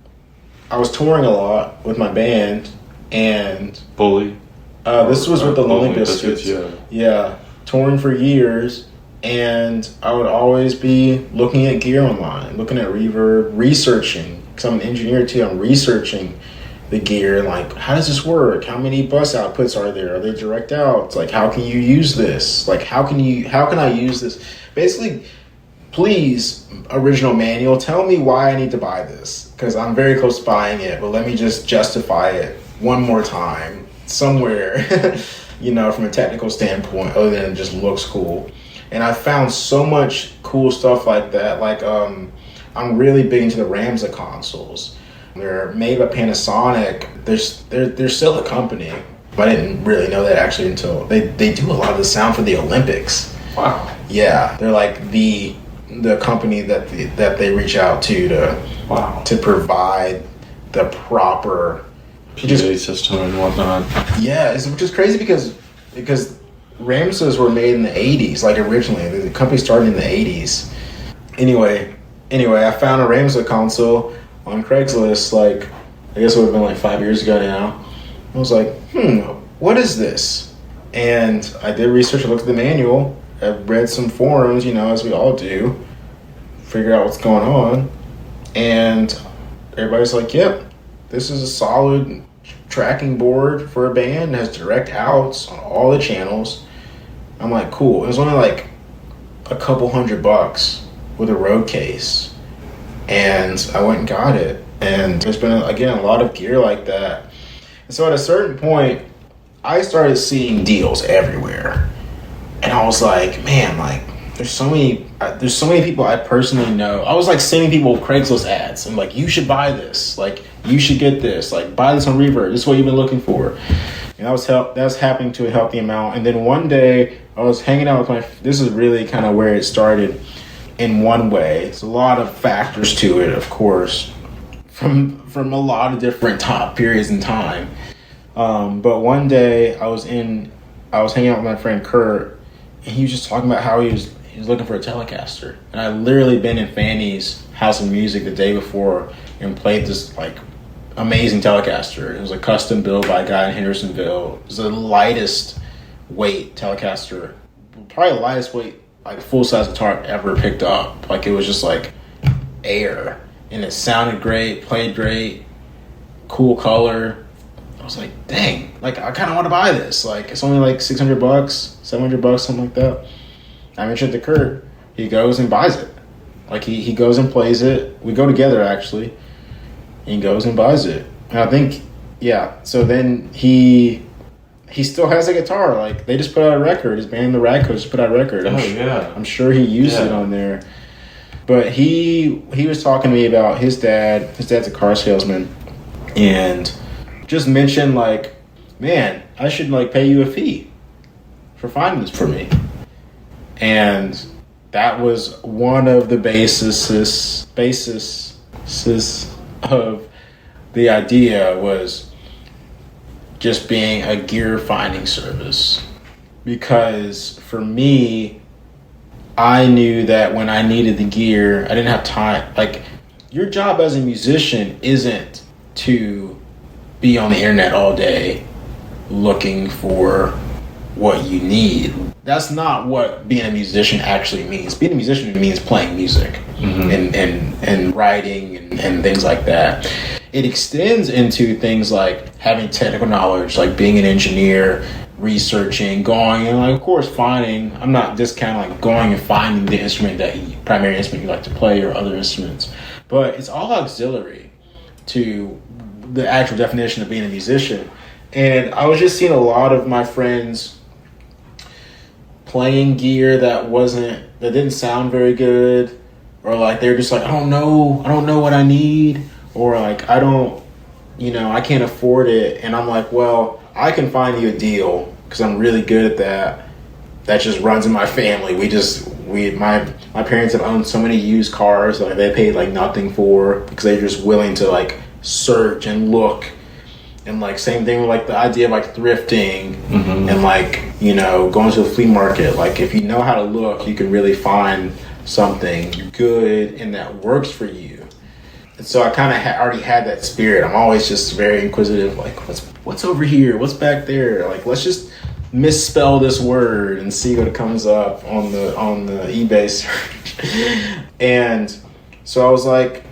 I was touring a lot with my band, and Bully. This was with the Lonely Biscuits. Biscuits. Yeah, touring for years, and I would always be looking at gear online, looking at reverb, researching, because I'm an engineer too. I'm researching the gear, like, how does this work? How many bus outputs are there? Are they direct outs? Like, how can you use this? Like, how can I use this? Basically, please, original manual, tell me why I need to buy this, because I'm very close to buying it, but let me just justify it one more time somewhere, you know, from a technical standpoint, other than it just looks cool. And I found so much cool stuff like that. Like, I'm really big into the Ramza consoles. They're made by Panasonic. They're still a company, but I didn't really know that actually until they do a lot of the sound for the Olympics. Wow. Yeah, they're like the company that they reach out to provide the proper PA system and whatnot. Yeah, which is crazy because Ramsas were made in the 80s, like originally. The company started in the 80s. Anyway, I found a Ramsa console on Craigslist like I guess it would have been like 5 years ago now. I was like, what is this? And I did research. I looked at the manual. I read some forums, as we all do. Figure out what's going on. And everybody's like, yep, this is a solid tracking board for a band. It has direct outs on all the channels. I'm like, cool. It was only like a couple $100 with a road case. And I went and got it. And there's been, again, a lot of gear like that. And so at a certain point, I started seeing deals everywhere. And I was like, man, like, there's so many people I personally know. I was like sending people Craigslist ads. I'm like, you should buy this. Like, you should get this. Like, buy this on Reverb. This is what you've been looking for. And that was happening to a healthy amount. And then one day I was hanging out with this is really kind of where it started in one way. It's a lot of factors to it, of course, from a lot of different top periods in time. But one day I was hanging out with my friend Kurt, and he was just talking about how he was looking for a Telecaster. And I literally been in Fanny's House of Music the day before and played this like amazing Telecaster. It was a custom built by a guy in Hendersonville. It was the lightest weight Telecaster, probably the lightest weight like full size guitar I've ever picked up. Like, it was just like air, and it sounded great, played great, cool color. I was like, dang, like, I kind of want to buy this. Like, it's only like $600, $700, something like that. I mentioned it to Kurt. He goes and buys it. Like, he goes and plays it. We go together, actually. He goes and buys it. And I think, yeah, so then he still has a guitar. Like, they just put out a record. His band, the Radco, just put out a record. I'm sure he used it on there. But he was talking to me about his dad. His dad's a car salesman. And just mentioned, like, man, I should, like, pay you a fee for finding this for me. And that was one of the bases of the idea, was just being a gear finding service. Because for me, I knew that when I needed the gear, I didn't have time. Like, your job as a musician isn't to be on the internet all day looking for what you need. That's not what being a musician actually means. Being a musician means playing music and writing and things like that. It extends into things like having technical knowledge, like being an engineer, researching, going and, like, of course, finding. I'm not discounting, like, going and finding the primary instrument you like to play or other instruments, but it's all auxiliary to the actual definition of being a musician. And I was just seeing a lot of my friends playing gear that didn't sound very good, or like they're just like, I don't know what I need, or like I can't afford it. And I'm like, well, I can find you a deal because I'm really good at that. That just runs in my family. My parents have owned so many used cars that they paid like nothing for, because they're just willing to like search and look. And like same thing with like the idea of like thrifting and like, going to the flea market. Like, if you know how to look, you can really find something good and that works for you. And so I kind of already had that spirit. I'm always just very inquisitive. Like, what's over here? What's back there? Like, let's just misspell this word and see what comes up on the eBay search. And so I was like,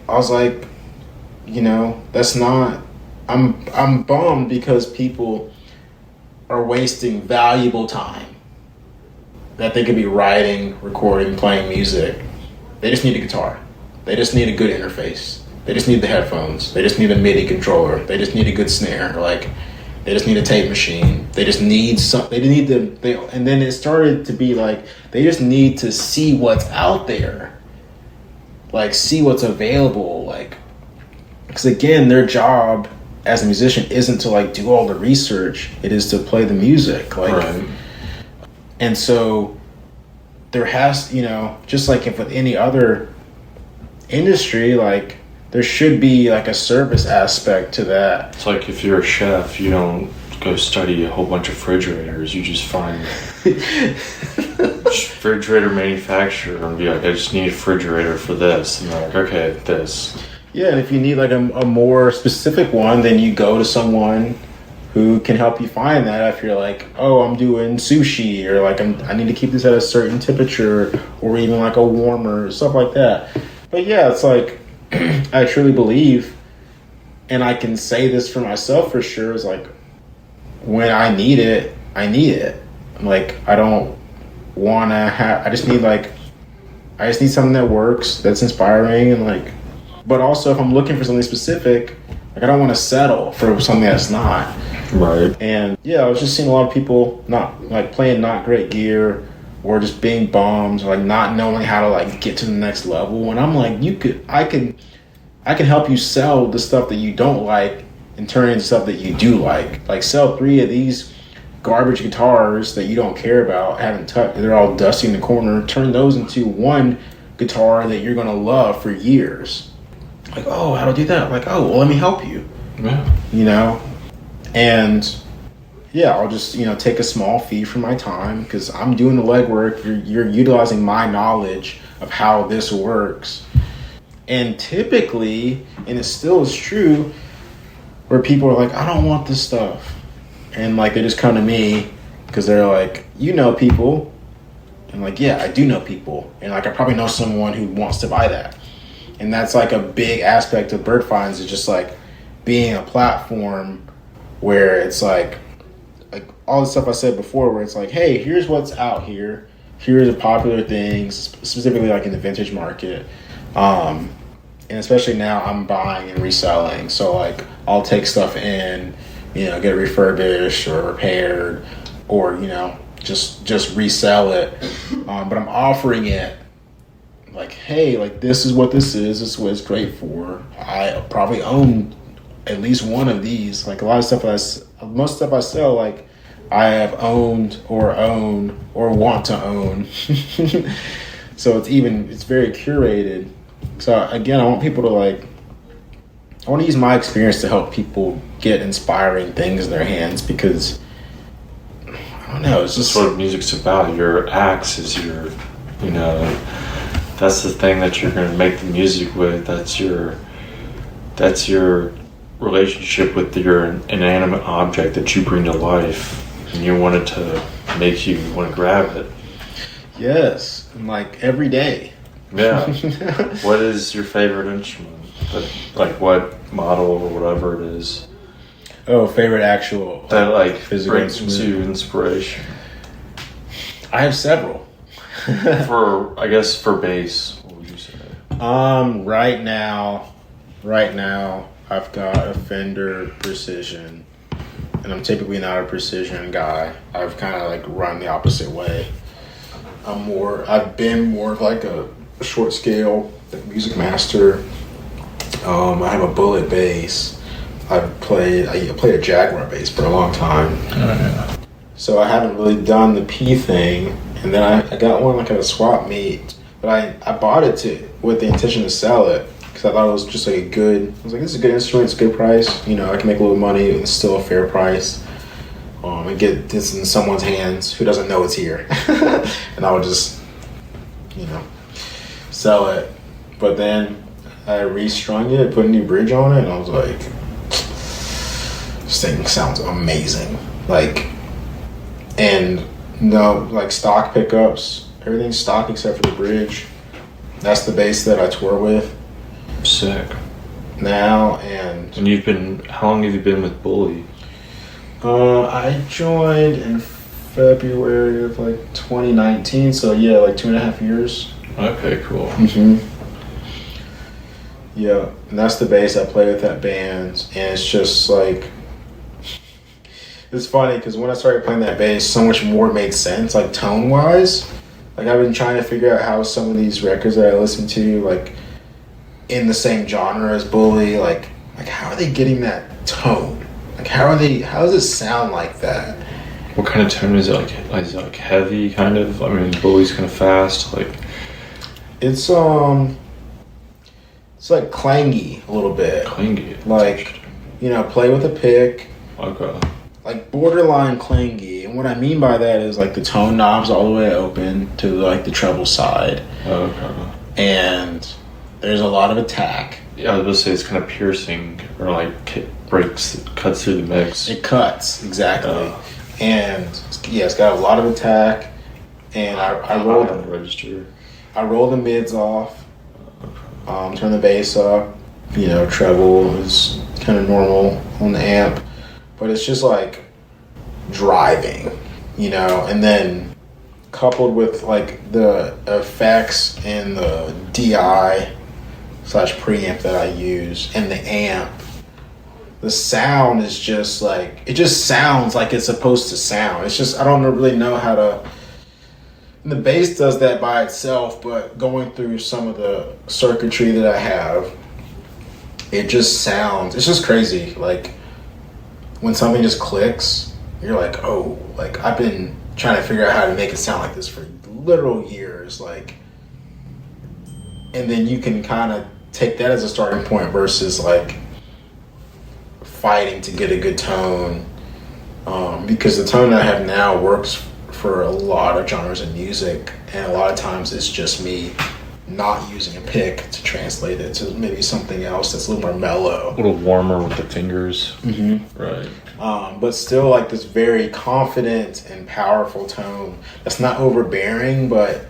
that's not. I'm bummed because people are wasting valuable time that they could be writing, recording, playing music. They just need a guitar. They just need a good interface. They just need the headphones. They just need a MIDI controller. They just need a good snare. Like, they just need a tape machine. They just need and then it started to be like, they just need to see what's out there. Like, see what's available. Like, because again, their job as a musician isn't to like do all the research. It is to play the music. Like, right. And so there has, just like if with any other industry, like there should be like a service aspect to that. It's like if you're a chef, you don't go study a whole bunch of refrigerators. You just find refrigerator manufacturer and be like, I just need a refrigerator for this. And they're like, okay, this. Yeah, and if you need like a more specific one, then you go to someone who can help you find that. If you're like, oh, I'm doing sushi, or like I need to keep this at a certain temperature, or even like a warmer, stuff like that. But yeah, it's like I truly believe, and I can say this for myself for sure, is like when I need it, I need it. Like I don't want to have. I just need something that works, that's inspiring, and like. But also, if I'm looking for something specific, like I don't want to settle for something that's not. Right. And yeah, I was just seeing a lot of people not like playing not great gear, or just being bums, or like not knowing how to like get to the next level. And I'm like, I can help you sell the stuff that you don't like and turn it into stuff that you do like. Like sell 3 of these garbage guitars that you don't care about, haven't touched, they're all dusty in the corner. Turn those into one guitar that you're gonna love for years. Like, oh, how to do that? Like, oh, well, let me help you. Yeah. You know? And yeah, I'll just, take a small fee for my time because I'm doing the legwork. You're utilizing my knowledge of how this works. And typically, and it still is true, where people are like, I don't want this stuff. And like, they just come to me because they're like, people. And like, yeah, I do know people. And like, I probably know someone who wants to buy that. And that's like a big aspect of Byrd Finds, is just like being a platform where it's like all the stuff I said before, where it's like, hey, here's what's out here. Here's the popular things, specifically like in the vintage market. And especially now I'm buying and reselling. So like I'll take stuff in, get it refurbished or repaired, or, just resell it. But I'm offering it like, hey, like this is what this is what it's great for. I probably own at least one of these. Like a lot of stuff most stuff I sell, like I have owned or want to own. So it's very curated. So again, I want people to I want to use my experience to help people get inspiring things in their hands, because I don't know, it's just what music's about. Your axe is your, that's the thing that you're going to make the music with. That's your relationship with your inanimate object that you bring to life, and you want it to make you want to grab it. Yes, and like every day. Yeah. What is your favorite instrument? Like what model or whatever it is? Oh, favorite actual that physical brings you inspiration. I have several. For bass, what would you say? Right now I've got a Fender Precision, and I'm typically not a precision guy. I've kind of run the opposite way. I've been more of like a short scale, Music Master. I have a Bullet bass. I played a Jaguar bass for a long time. Oh, yeah. So I haven't really done the P thing. And then I got one at a swap meet, but I bought it with the intention to sell it, because I thought it was just this is a good instrument, it's a good price. I can make a little money, and it's still a fair price. And get this in someone's hands who doesn't know it's here. And I would just, sell it. But then I restrung it, put a new bridge on it, and I was like, this thing sounds amazing. Stock pickups, everything's stock except for the bridge. That's the bass that I tour with. Sick. Now, and how long have you been with Bully? I joined in February of 2019, so yeah, 2.5 years. Okay, cool. Mm-hmm. Yeah, and that's the bass I play with that band, and it's just it's funny because when I started playing that bass, so much more made sense, tone wise. I've been trying to figure out how some of these records that I listen to, in the same genre as Bully, how are they getting that tone? How does it sound like that? What kind of tone is it? Is it heavy kind of? I mean, Bully's kind of fast. It's clangy a little bit. Clangy. Play with a pick. Okay. Borderline clangy, and what I mean by that is the tone knob's all the way open to the treble side. Okay. And there's a lot of attack Yeah, I was going to say it's kind of piercing, or like cuts through the mix. It cuts, exactly. And yeah, it's got a lot of attack. And I rolled on the register. I roll the mids off, turn the bass up. You know, treble is kind of normal on the amp, but it's just like driving, you know. And then coupled with like the effects and the DI / preamp that I use and the amp, the sound is just like, it just sounds like it's supposed to sound. It's just, I don't really know how to. And the bass does that by itself, but going through some of the circuitry that I have, it just sounds, it's just crazy. Like when something just clicks, you're like, oh, like I've been trying to figure out how to make it sound like this for literal years. Like, and then you can kind of take that as a starting point versus like fighting to get a good tone. Because the tone I have now works for a lot of genres of music, and a lot of times it's just me not using a pick to translate it to maybe something else that's a little more mellow, a little warmer with the fingers. Right. But still like this very confident and powerful tone that's not overbearing but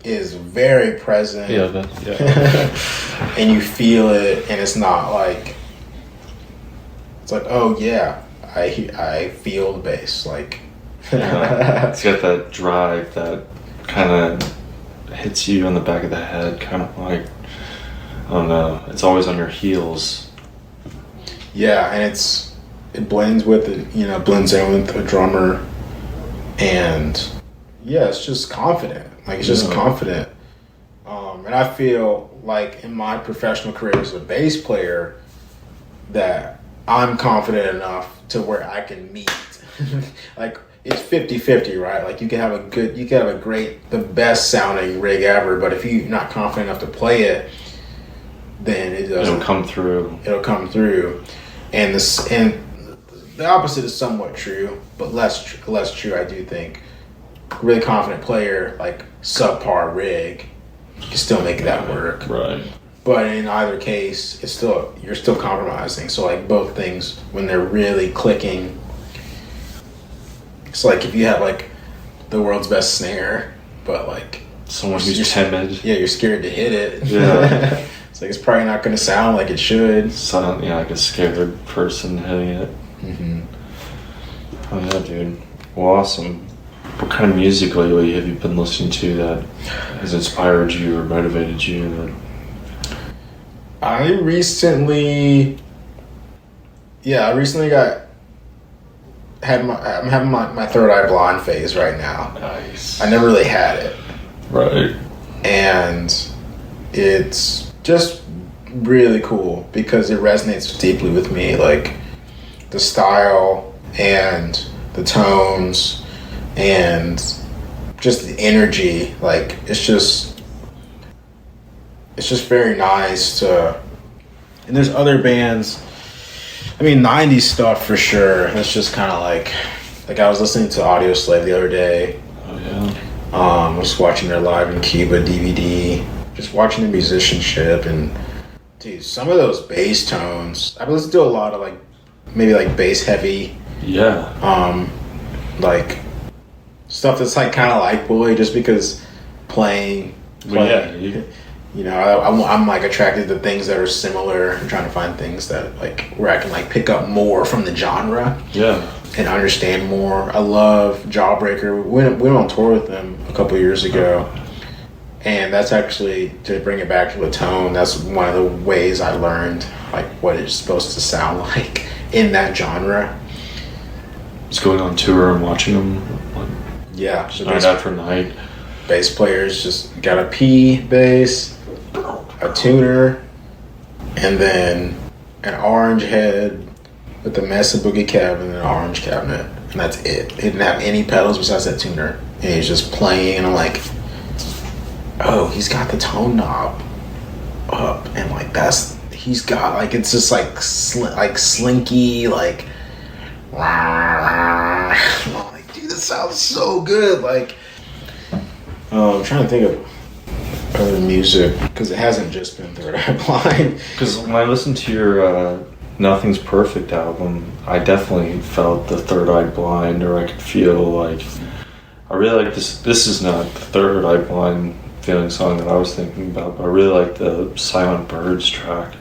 is very present. And you feel it, and it's not like, it's like, oh yeah, I feel the bass, like. It's got that drive that kind of hits you on the back of the head, kind of like, I don't know, it's always on your heels. Yeah, and it blends with it, you know, blends in with a drummer, and yeah, it's just confident. Like, it's just confident. And I feel like in my professional career as a bass player that I'm confident enough to where I can meet. Like, it's 50-50, right? Like, you can have a great, the best sounding rig ever, but if you're not confident enough to play it, then it'll come through. And the opposite is somewhat true, but less true, I do think. Really confident player, like subpar rig, you can still make that work. Right. But in either case, you're still compromising. So like both things, when they're really clicking, it's like if you have like the world's best snare, but like someone who's timid. Yeah, you're scared to hit it. Yeah. It's like, it's probably not going to sound like it should. Sound, like a scared person hitting it. Mm-hmm. Oh yeah, dude. Well, awesome. What kind of music lately have you been listening to that has inspired you or motivated you? I'm having my third eye blind phase right now. Nice. I never really had it. Right. And it's just really cool because it resonates deeply with me. Like the style and the tones and just the energy. Like it's just very nice to. And there's other bands. I mean, 90s stuff for sure. It's just kind of like I was listening to Audio Slave the other day. Oh yeah. I was watching their Live in Cuba DVD. Just watching the musicianship, and dude, some of those bass tones. I listen to a lot of maybe bass heavy. Yeah. Like stuff that's kind of like Boy, just because playing. Yeah. You know, I'm attracted to things that are similar. I'm trying to find things that where I can pick up more from the genre. Yeah. And understand more. I love Jawbreaker. We went on tour with them a couple years ago. And that's actually, to bring it back to the tone, that's one of the ways I learned what it's supposed to sound like in that genre. Just going on tour and watching them. Yeah. So night after night. Bass players just got a P bass, a tuner, and then an orange head with a Mesa Boogie cab and an orange cabinet. And that's it. He didn't have any pedals besides that tuner. And he's just playing, and I'm like, oh, he's got the tone knob up, and he's got it's just slinky, dude, this sounds so good. I'm trying to think of other music, because it hasn't just been Third Eye Blind. Because when I listened to your Nothing's Perfect album, I definitely felt the Third Eye Blind, or I could feel like I really like this. This is not the Third Eye Blind feeling song that I was thinking about, but I really like the Silent Birds track,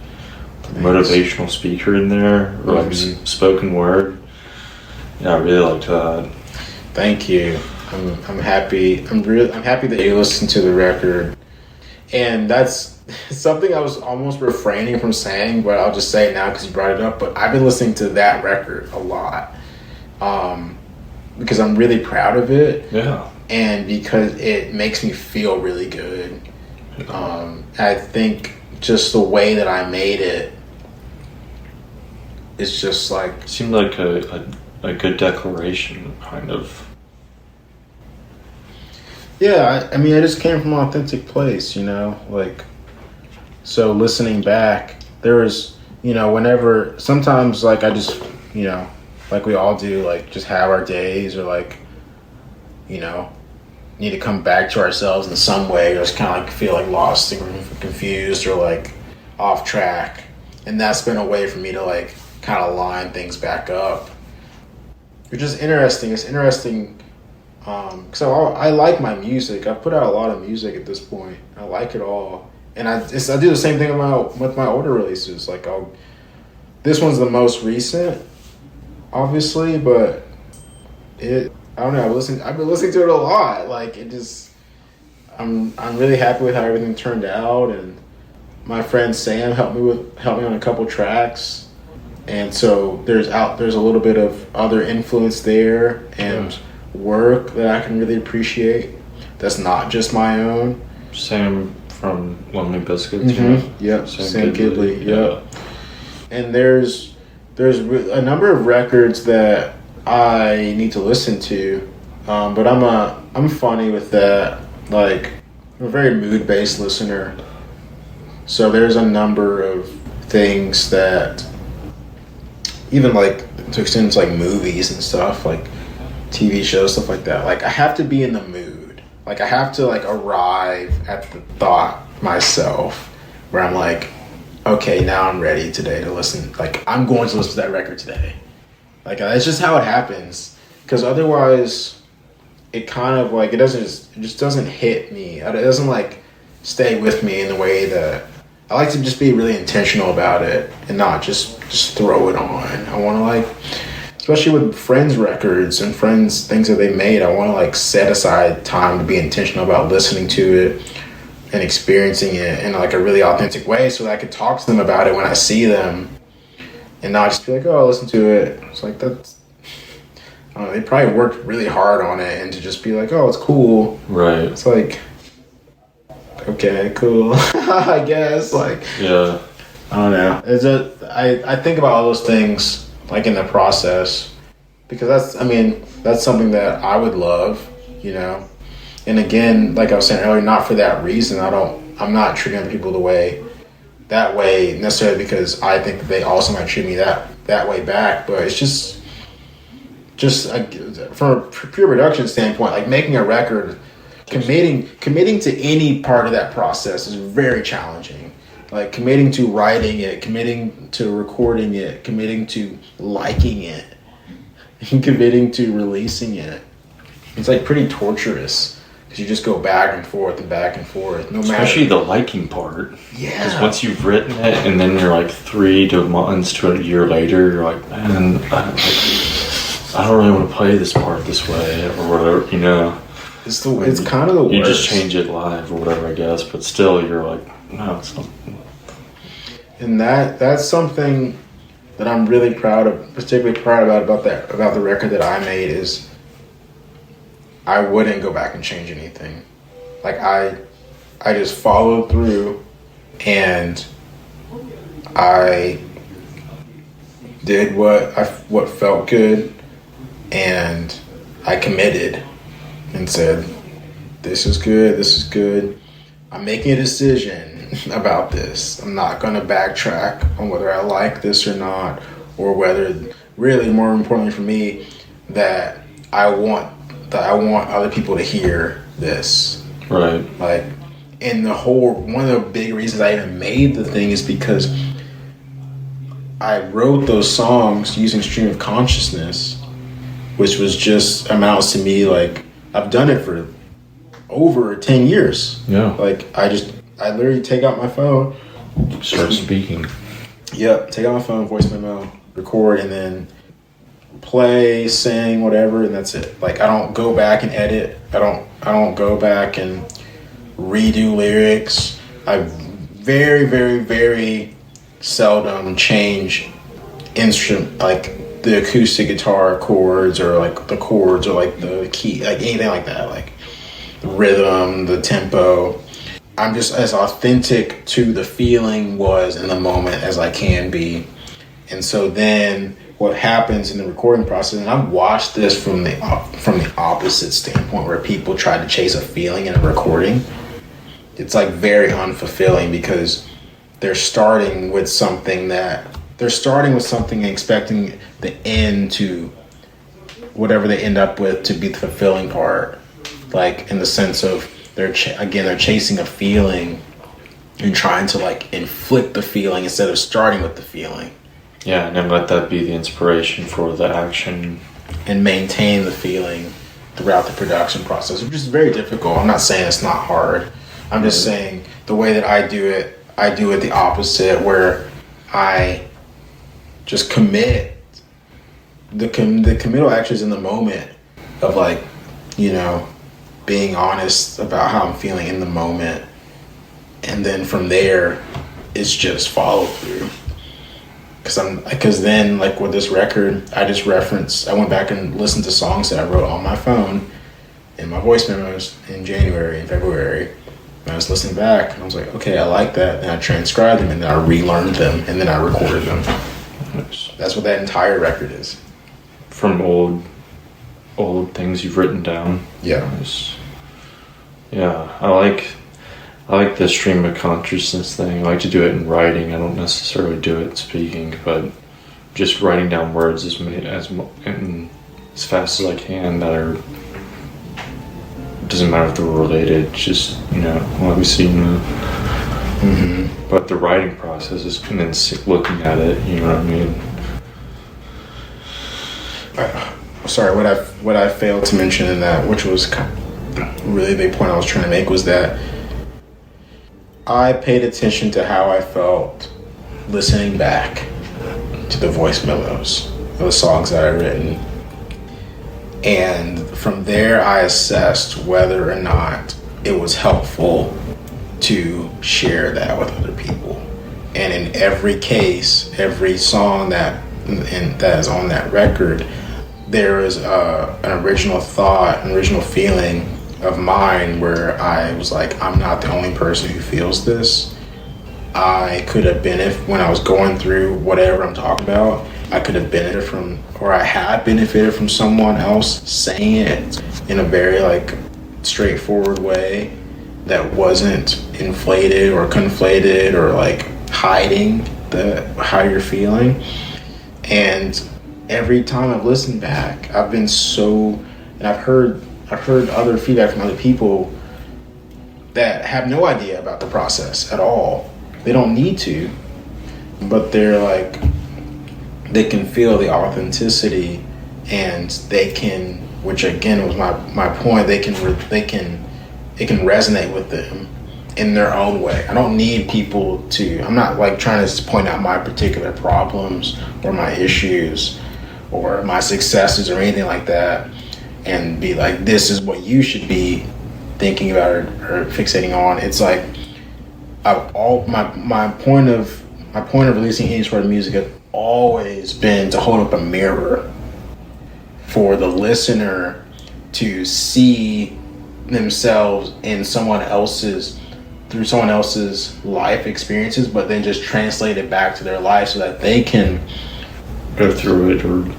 the motivational speaker in there, or like spoken word. Yeah, I really liked that. Thank you. I'm happy. I'm happy that you listened to the record, and that's something I was almost refraining from saying, but I'll just say it now because you brought it up. But I've been listening to that record a lot, because I'm really proud of it. Yeah. And because it makes me feel really good. I think just the way that I made it is just like... It seemed like a good declaration, kind of. Yeah, I mean, I just came from an authentic place, you know? Like, so listening back, there was, you know, whenever... Sometimes, like, I just, you know, like we all do, like, just have our days, or, like, you know, need to come back to ourselves in some way, or just kind of like feel like lost or confused or like off track. And that's been a way for me to like kind of line things back up. Which is interesting. It's interesting because I like my music. I've put out a lot of music at this point. I like it all. And I do the same thing with my older releases. Like this one's the most recent, obviously, but I don't know. I've been listening to it a lot. Like it just, I'm really happy with how everything turned out. And my friend Sam helped me on a couple tracks. And so there's a little bit of other influence there and work that I can really appreciate. That's not just my own. Sam from Lonely Biscuits. Mm-hmm. Yep. Sam Gidley. Yep. And there's a number of records that I need to listen to, but I'm funny with that. Like, I'm a very mood-based listener, so there's a number of things that, even like to extend to like movies and stuff, like TV shows, stuff like that. Like I have to be in the mood. Like I have to like arrive at the thought myself, where I'm like, okay, now I'm ready today to listen. Like I'm going to listen to that record today. Like it's just how it happens, because otherwise it kind of like it just doesn't hit me. It doesn't like stay with me in the way that I like to just be really intentional about it and not just throw it on. I want to like, especially with Friends records and Friends things that they made, I want to like set aside time to be intentional about listening to it and experiencing it in like a really authentic way, so that I could talk to them about it when I see them. And not just be like, oh, listen to it. It's like, that's... I don't know, they probably worked really hard on it, and to just be like, oh, it's cool. Right. It's like, okay, cool. I guess, like... Yeah. I don't know. I think about all those things, like, in the process. Because that's something that I would love, you know? And again, like I was saying earlier, not for that reason. I'm not treating other people that way necessarily because I think that they also might treat me that way back, but it's just from a pure production standpoint, like making a record, committing to any part of that process is very challenging. Like committing to writing it, committing to recording it, committing to liking it, and committing to releasing it. It's like pretty torturous. You just go back and forth and back and forth. Especially the liking part. Yeah. Because once you've written it, and then you're like 3 months to a year later, you're like, man, I don't really want to play this part this way, or whatever, you know. It's kind of the worst. You just change it live or whatever, I guess, but still you're like, no, it's not. And that's something that I'm really proud of, particularly proud about the record that I made is I wouldn't go back and change anything. Like I just followed through and I did what felt good, and I committed and said, this is good. I'm making a decision about this. I'm not going to backtrack on whether I like this or not, or whether, really more importantly for me, that I want other people to hear this. Right. Like, And one of the big reasons I even made the thing is because I wrote those songs using stream of consciousness, which was just amounts to me like I've done it for over 10 years. Yeah. Like I literally take out my phone, start speaking. Yep, take out my phone, voice memo, record, and then play, sing, whatever, and that's it. Like I don't go back and edit. I don't go back and redo lyrics. I very, very, very seldom change instrument, like the acoustic guitar chords or like the chords or like the key, like anything like that, like the rhythm, the tempo. I'm just as authentic to the feeling was in the moment as I can be. And so then what happens in the recording process, and I've watched this from the opposite standpoint where people try to chase a feeling in a recording. It's like very unfulfilling because they're starting with something and expecting the end to whatever they end up with to be the fulfilling part. Like in the sense of they're chasing a feeling and trying to like inflict the feeling instead of starting with the feeling. Yeah, and then let that be the inspiration for the action. And maintain the feeling throughout the production process, which is very difficult. I'm not saying it's not hard. I'm just saying the way that I do it the opposite, where I just commit. The committal action is in the moment of like, you know, being honest about how I'm feeling in the moment. And then from there, it's just follow through. Because then, like with this record, I went back and listened to songs that I wrote on my phone in my voice memos in January and February. And I was listening back, and I was like, okay, I like that. And I transcribed them, and then I relearned them, and then I recorded them. Nice. That's what that entire record is. From old things you've written down. Yeah. Nice. Yeah, I like the stream of consciousness thing. I like to do it in writing. I don't necessarily do it speaking, but just writing down words as fast as I can that are. Doesn't matter if they're related. Just obviously But the writing process is, and then looking at it. You know what I mean? Sorry, what I failed to mention in that, which was really big point I was trying to make, was that I paid attention to how I felt listening back to the voice memos of the songs that I'd written. And from there, I assessed whether or not it was helpful to share that with other people. And in every case, every song that is on that record, there is an original thought, an original feeling of mine where I was like, I'm not the only person who feels this. I could have when I was going through whatever I'm talking about, I could have benefited from, or I had benefited from someone else saying it in a very like straightforward way that wasn't inflated or conflated or like hiding how you're feeling. And every time I've listened back, I've been and I've heard other feedback from other people that have no idea about the process at all. They don't need to, but they're like, they can feel the authenticity, and they can, which again was my point, it can resonate with them in their own way. I don't need people I'm not like trying to point out my particular problems or my issues or my successes or anything like that and be like, this is what you should be thinking about or fixating on. It's like my point of releasing any sort of music has always been to hold up a mirror for the listener to see themselves in through someone else's life experiences, but then just translate it back to their life so that they can go through it or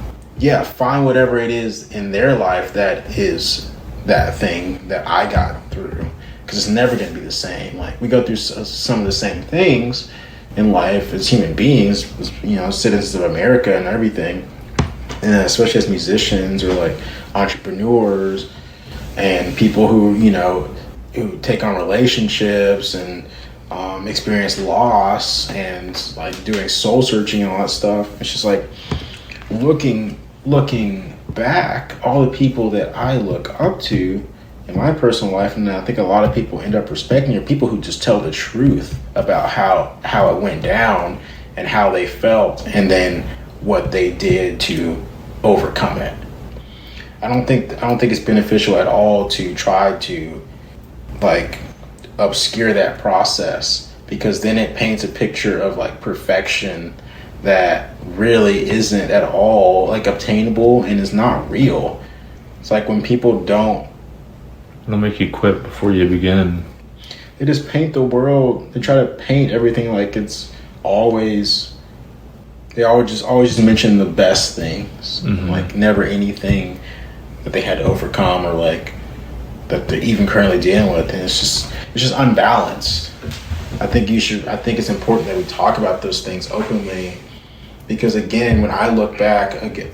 find whatever it is in their life that is that thing that I got through, because it's never going to be the same. Like, we go through some of the same things in life as human beings, citizens of America and everything, and especially as musicians or like entrepreneurs and people who who take on relationships and experience loss and like doing soul searching and all that stuff. It's just like looking back, all the people that I look up to in my personal life, and I think a lot of people end up respecting, are people who just tell the truth about how it went down and how they felt, and then what they did to overcome it. I don't think it's beneficial at all to try to like obscure that process, because then it paints a picture of like perfection that really isn't at all like obtainable and is not real. It's like when people don't, it'll make you quit before you begin. They just paint the world, they try to paint everything like it's always, they always just mention the best things, mm-hmm. like never anything that they had to overcome or like that they're even currently dealing with, and it's just unbalanced. I think it's important that we talk about those things openly, because again, when I look back,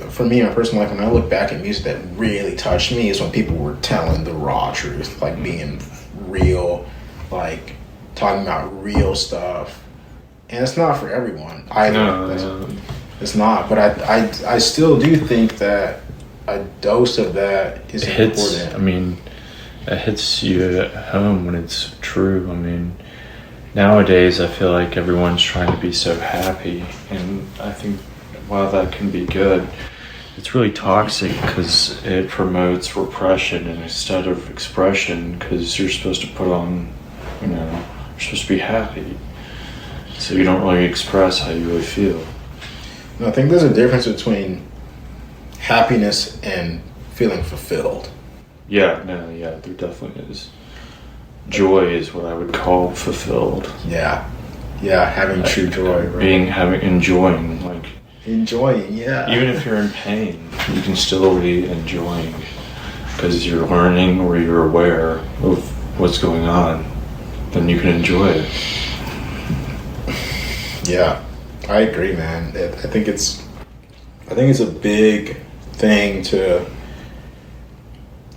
for me in my personal life, when I look back at music that really touched me is when people were telling the raw truth, like being real, like talking about real stuff. And it's not for everyone either. No. It's not, but I still do think that a dose of that is important. I mean, it hits you at home when it's true. I mean, nowadays I feel like everyone's trying to be so happy, and I think while that can be good, it's really toxic because it promotes repression instead of expression, because you're supposed to put on, you're supposed to be happy, so you don't really express how you really feel. I think there's a difference between happiness and feeling fulfilled. Yeah, there definitely is. Joy is what I would call fulfilled. Yeah, having true joy. Right? Enjoying, yeah. Even if you're in pain, you can still be enjoying, because you're learning or you're aware of what's going on. Then you can enjoy it. Yeah, I agree, man. I think it's a big thing to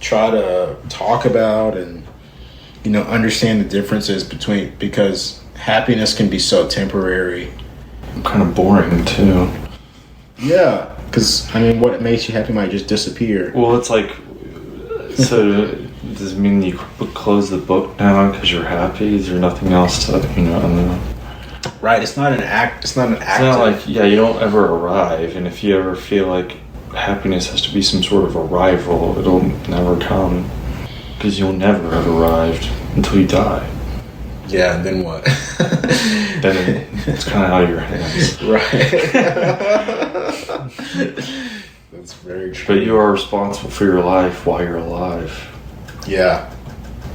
try to talk about and understand the differences between, because happiness can be so temporary. Kind of boring too. Yeah, because what makes you happy might just disappear. Well, it's like, so does it mean you close the book now because you're happy? Is there nothing else to, I don't know. Right, it's not an act. It's not an act. It's not like, you don't ever arrive, and if you ever feel like happiness has to be some sort of arrival, it'll never come, because you'll never have arrived until you die. Yeah, and then what? Then it's kind of out of your hands. Right. That's very true. But you are responsible for your life while you're alive. Yeah,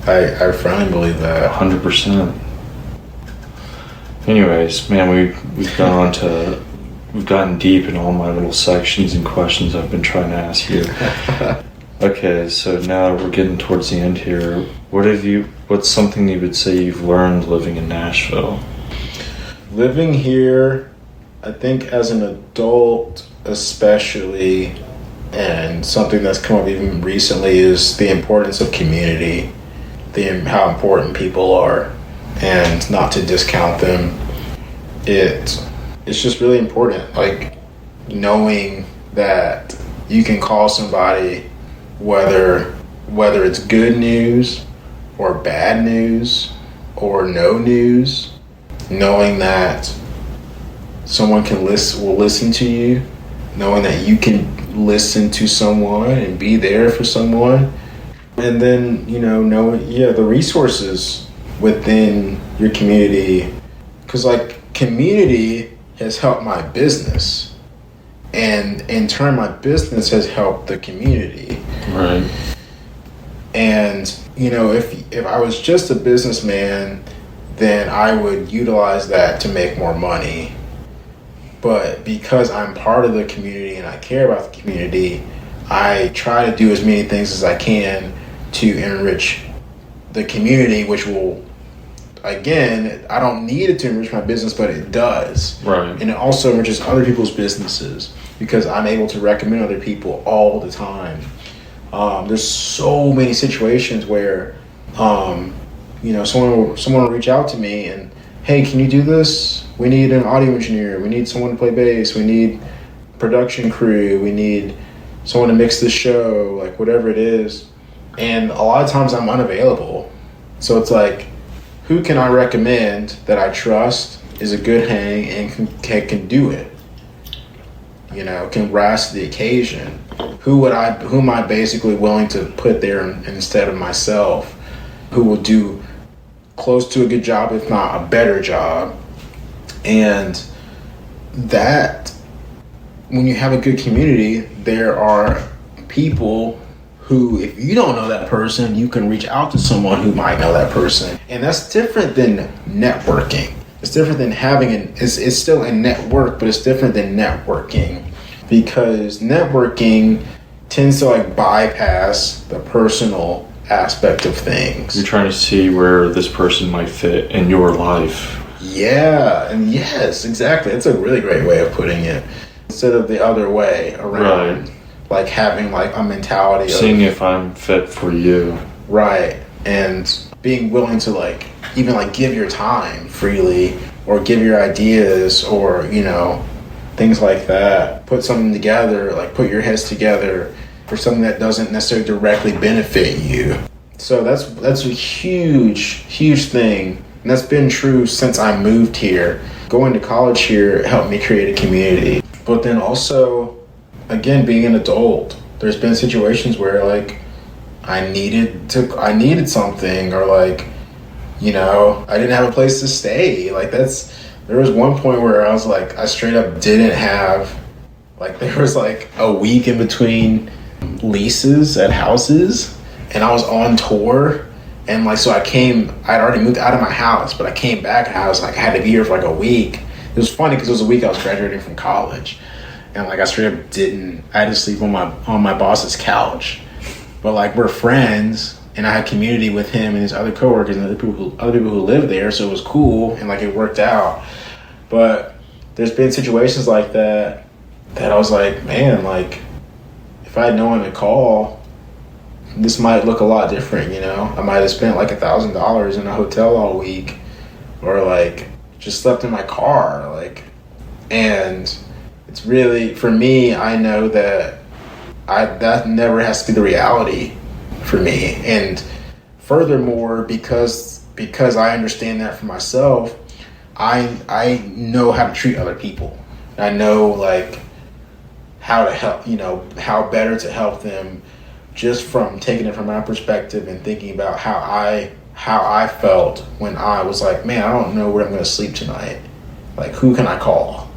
I firmly believe that. 100%. Anyways, man, we've gotten deep in all my little sections and questions I've been trying to ask you. Okay, so now we're getting towards the end here. What's something you would say you've learned living in Nashville? Living here, I think as an adult especially, and something that's come up even recently, is the importance of community, how important people are, and not to discount them. It's just really important, like knowing that you can call somebody, whether it's good news or bad news or no news, knowing that someone will listen to you, knowing that you can listen to someone and be there for someone, and then knowing the resources within your community, because community has helped my business, and in turn my business has helped the community. Right. And if I was just a businessman, then I would utilize that to make more money. But because I'm part of the community and I care about the community, I try to do as many things as I can to enrich the community, which will, again, I don't need it to enrich my business, but it does. Right. And it also enriches other people's businesses, because I'm able to recommend other people all the time. There's so many situations where Someone will reach out to me and, hey, can you do this? We need an audio engineer. We need someone to play bass. We need production crew. We need someone to mix the show, like whatever it is. And a lot of times I'm unavailable. So it's like, who can I recommend that I trust is a good hang and can do it? Can rise to the occasion. Who am I basically willing to put there instead of myself? Who will do close to a good job, if not a better job? And that, when you have a good community, there are people who, if you don't know that person, you can reach out to someone who might know that person. And that's different than networking. It's different than it's still a network, but it's different than networking, because networking tends to bypass the personal aspect of things. You're trying to see where this person might fit in your life. Yeah, and yes, exactly. It's a really great way of putting it. Instead of the other way around. Right. Like having a mentality seeing if I'm fit for you. Right. And being willing to even give your time freely, or give your ideas, or, things like that. Put something together, put your heads together for something that doesn't necessarily directly benefit you. So that's a huge thing. And that's been true since I moved here. Going to college here helped me create a community. But then also, again, being an adult, there's been situations where I needed something, or I didn't have a place to stay. There was one point where I was I straight up didn't have, there was a week in between leases at houses, and I was on tour, and so I'd already moved out of my house, but I came back and I was I had to be here for a week. It was funny because it was a week I was graduating from college. And I straight up I had to sleep on my boss's couch. But we're friends, and I had community with him and his other coworkers and other people who live there, so it was cool, and it worked out. But there's been situations like that I was man, if I had known to call, this might look a lot different, I might have spent $1,000 in a hotel all week, or just slept in my car, and it's really, for me, I know that that never has to be the reality for me. And furthermore, because I understand that for myself, I know how to treat other people. I know how to help, how better to help them, just from taking it from my perspective and thinking about how I felt when I was man, I don't know where I'm going to sleep tonight. Who can I call?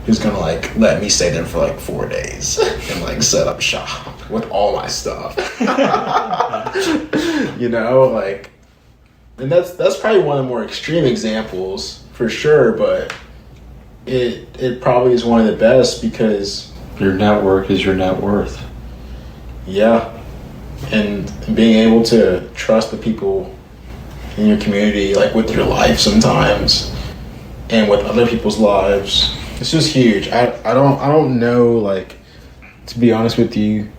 Who's gonna let me stay there for 4 days and set up shop with all my stuff. And that's probably one of the more extreme examples for sure, but it probably is one of the best, because your network is your net worth. Yeah. And being able to trust the people in your community, with your life sometimes, and with other people's lives. It's just huge. I don't know, to be honest with you,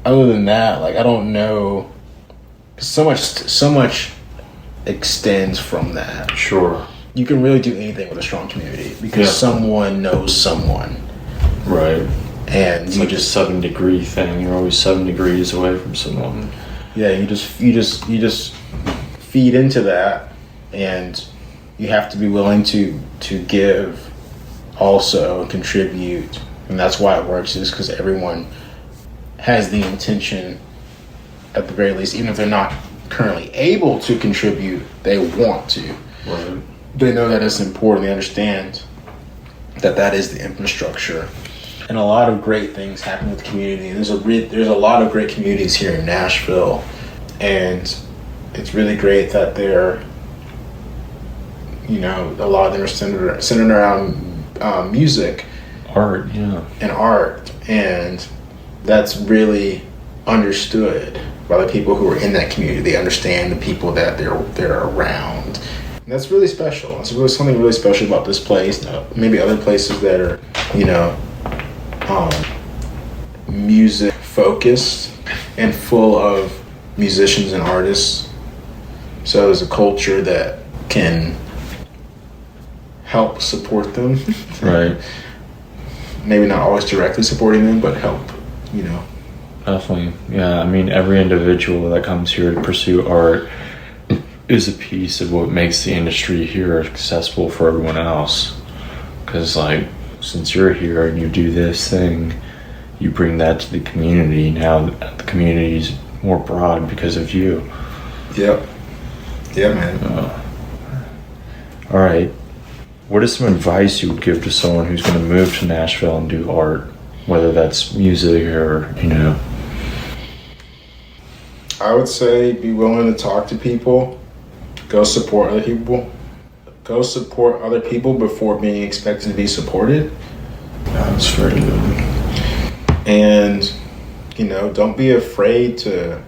other than that, I don't know, so much extends from that. Sure. You can really do anything with a strong community, because someone knows someone. Right. And it's just 7 degree thing. You're always 7 degrees away from someone. Yeah, you just feed into that, and you have to be willing to give also, contribute. And that's why it works, is because everyone has the intention, at the very least, even if they're not currently able to contribute, they want to. Right. They know that it's important. They understand that is the infrastructure. And a lot of great things happen with the community. There's a lot of great communities here in Nashville, and it's really great that they're, a lot of them are centered around music, art, and art, and that's really understood by the people who are in that community. They understand the people that they're around, and that's really special. It's really something really special about this place. Maybe other places that are, music focused and full of musicians and artists. So there's a culture that can help support them. Right. Maybe not always directly supporting them, but help, Definitely. Yeah, I mean, every individual that comes here to pursue art is a piece of what makes the industry here accessible for everyone else. Because, like, since you're here and you do this thing, you bring that to the community. Now the community's more broad because of you. Yep. Yeah, man. All right. What is some advice you would give to someone who's going to move to Nashville and do art, whether that's music or, I would say be willing to talk to people. Go support other people. Go support other people before being expected to be supported. That's very good. And, don't be afraid to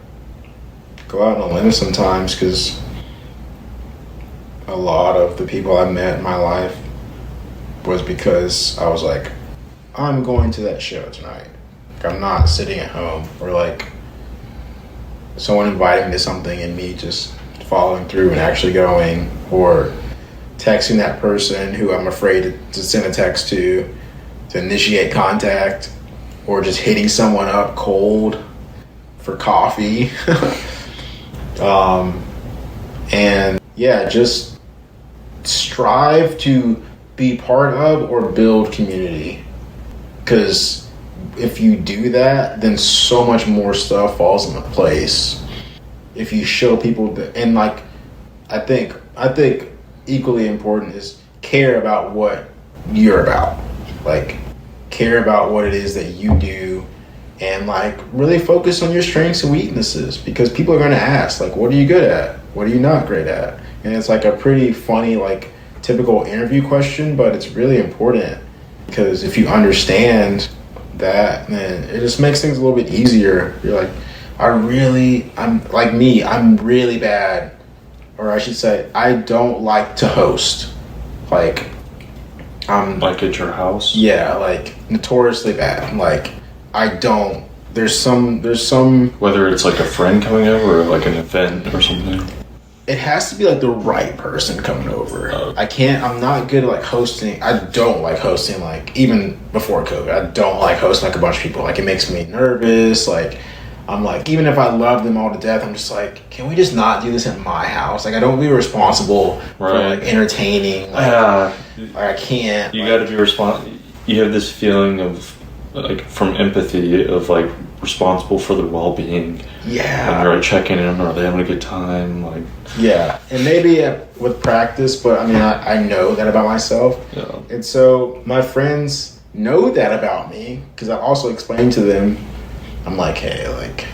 go out on a limb sometimes, because a lot of the people I met in my life was because I was like, I'm going to that show tonight. Like, I'm not sitting at home, or like someone inviting me to something and me just following through and actually going, or texting that person who I'm afraid to send a text to initiate contact, or just hitting someone up cold for coffee. And yeah, just strive to be part of or build community, because if you do that, then so much more stuff falls into place. If you show people that, and like, I think equally important is care about what you're about. Like, care about what it is that you do, and like really focus on your strengths and weaknesses, because people are going to ask, like, what are you good at? What are you not great at? And it's like a pretty funny, like, typical interview question, but it's really important, because if you understand that, then it just makes things a little bit easier. You're like, I'm really bad, or I should say, I don't like to host. Like at your house? Yeah, like notoriously bad. Like, I don't. There's some. Whether it's like a friend coming over or like an event or something. It has to be like the right person coming over. Oh. I'm not good at like hosting. I don't like hosting, like, even before COVID. I don't like hosting like a bunch of people. Like, it makes me nervous. Like, I'm like, even if I love them all to death, I'm just like, can we just not do this at my house? Like, I don't be responsible for like entertaining. Like, I can't. You got to be responsible. You have this feeling of like, from empathy, of like responsible for their well-being. Yeah. And you're like checking in, are they having a good time? Like. Yeah, and maybe with practice, but I mean, I know that about myself. Yeah. And so my friends know that about me, because I also explained to them, I'm like, hey, like,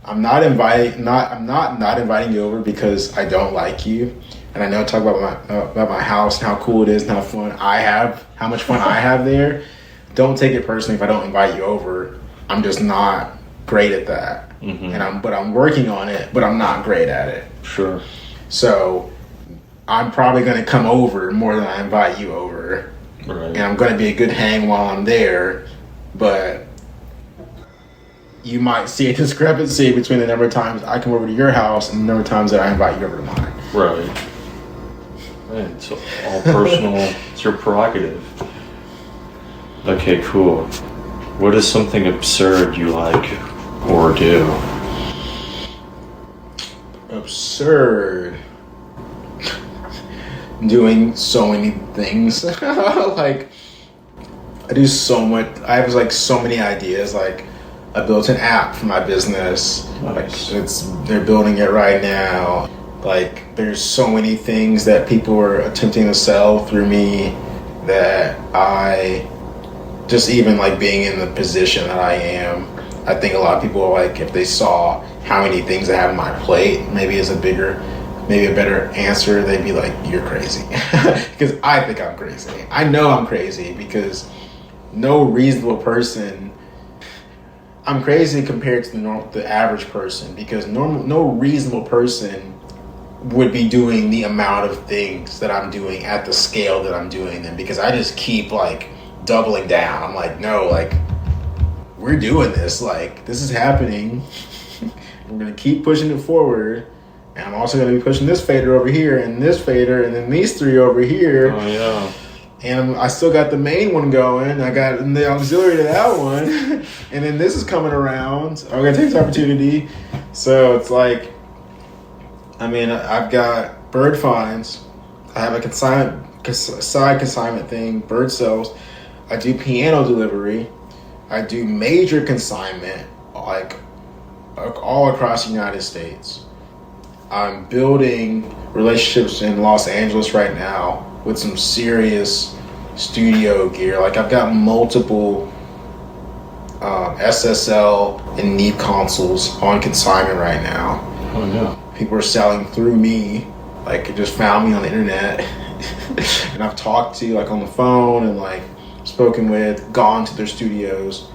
I'm not inviting you over because I don't like you, and I know I talk about my house and how cool it is and how much fun I have there. Don't take it personally if I don't invite you over. I'm just not great at that. Mm-hmm. But I'm working on it, but I'm not great at it. Sure. So I'm probably going to come over more than I invite you over. Right. And I'm going to be a good hang while I'm there, but you might see a discrepancy between the number of times I come over to your house and the number of times that I invite you over to mine. Right. Man, it's all personal. It's your prerogative. Okay, cool. What is something absurd you like or do? Absurd. Doing so many things. Like, I do so much. I have like so many ideas. Like, I built an app for my business. Nice. Like, they're building it right now. Like, there's so many things that people are attempting to sell through me, that I just, even like being in the position that I am, I think a lot of people are like, if they saw how many things I have on my plate, maybe a better answer, they'd be like, you're crazy. Because I think I'm crazy. I know I'm crazy, because no reasonable person, I'm crazy compared to the average person, because no reasonable person would be doing the amount of things that I'm doing at the scale that I'm doing them, because I just keep like doubling down. I'm like, no, like, we're doing this, like, this is happening. We're gonna keep pushing it forward, and I'm also gonna be pushing this fader over here, and this fader, and then these three over here. Oh yeah. And I still got the main one going. I got the auxiliary to that one, and then this is coming around. I'm gonna take this opportunity. So it's like, I mean, I've got Byrd Finds. I have a side consignment thing, Byrd sells. I do piano delivery. I do major consignment, like all across the United States. I'm building relationships in Los Angeles right now with some serious studio gear. Like I've got multiple SSL and Neve consoles on consignment right now. Oh yeah. People are selling through me, like just found me on the internet, and I've talked to like on the phone and like spoken with, gone to their studios.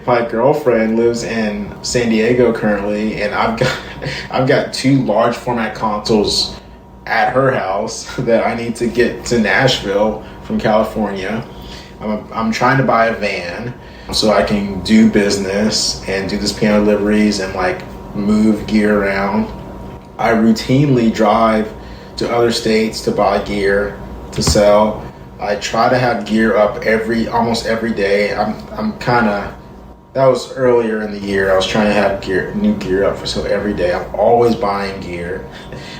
My girlfriend lives in San Diego currently, and I've got 2 large format consoles at her house that I need to get to Nashville from California. I'm trying to buy a van so I can do business and do this piano deliveries and like move gear around. I routinely drive to other states to buy gear to sell. I try to have gear up almost every day. That was earlier in the year. I was trying to have new gear up for sale every day. I'm always buying gear.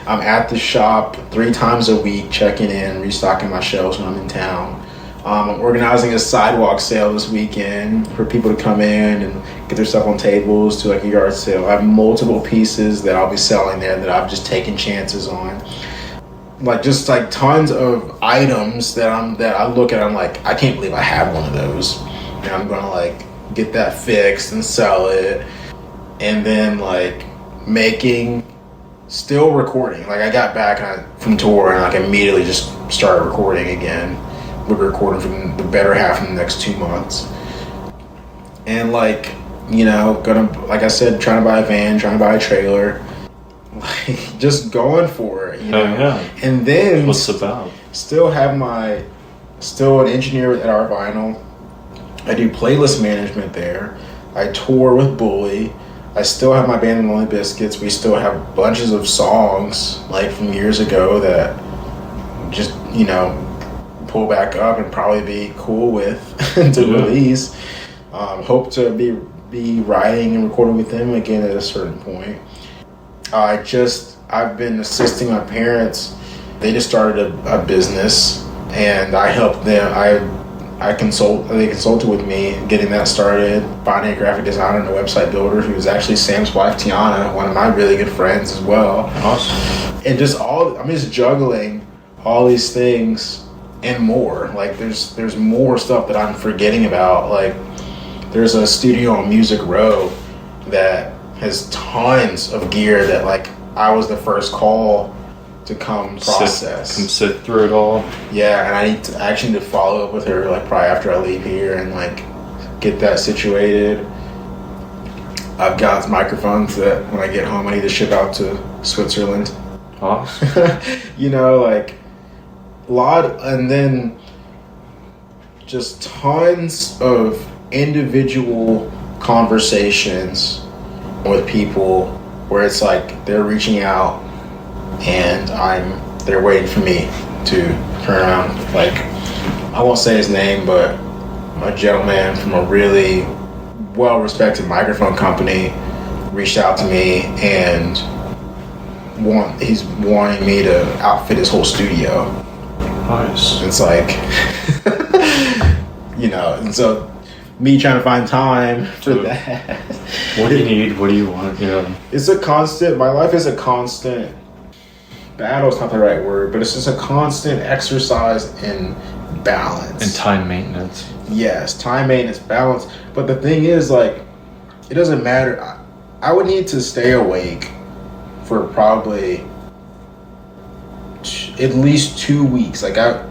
I'm at the shop 3 times a week, checking in, restocking my shelves when I'm in town. I'm organizing a sidewalk sale this weekend for people to come in and get their stuff on tables to like a yard sale. I have multiple pieces that I'll be selling there that I've just taken chances on. Like just like tons of items that I look at, I'm like, I can't believe I have one of those. And I'm gonna like get that fixed and sell it. And then like still recording. Like I got back from tour and like immediately just started recording again. We're recording for the better half of the next 2 months. And like, you know, like I said, trying to buy a van, trying to buy a trailer. Like just going for it, you know. Yeah. And then what's it about? Still an engineer at our vinyl. I do playlist management there. I tour with Bully. I still have my band, Lonely Biscuits. We still have bunches of songs like from years ago that just, you know, pull back up and probably be cool with to release. Hope to be writing and recording with them again at a certain point. I've been assisting my parents. They just started a business, and I helped them. They consulted with me getting that started, finding a graphic designer and a website builder who was actually Sam's wife, Tiana, one of my really good friends as well. Awesome. And I'm just juggling all these things and more. Like there's more stuff that I'm forgetting about. Like there's a studio on Music Row that has tons of gear that like I was the first call to come process. Sit through it all. Yeah, and I need to follow up with her like probably after I leave here and like get that situated. I've got microphones that when I get home I need to ship out to Switzerland. Awesome. You know, like and then just tons of individual conversations with people where it's like they're reaching out and they're waiting for me to turn around. Like I won't say his name, but a gentleman from a really well-respected microphone company reached out to me and he's wanting me to outfit his whole studio. Nice. It's like, you know, and so me trying to find time for that. What do you need? What do you want? Yeah. It's a constant, my life is a constant, battle is not the right word, but it's just a constant exercise in balance. And time maintenance. Yes, time maintenance, balance. But the thing is, like, it doesn't matter. I would need to stay awake for probably at least 2 weeks. Like I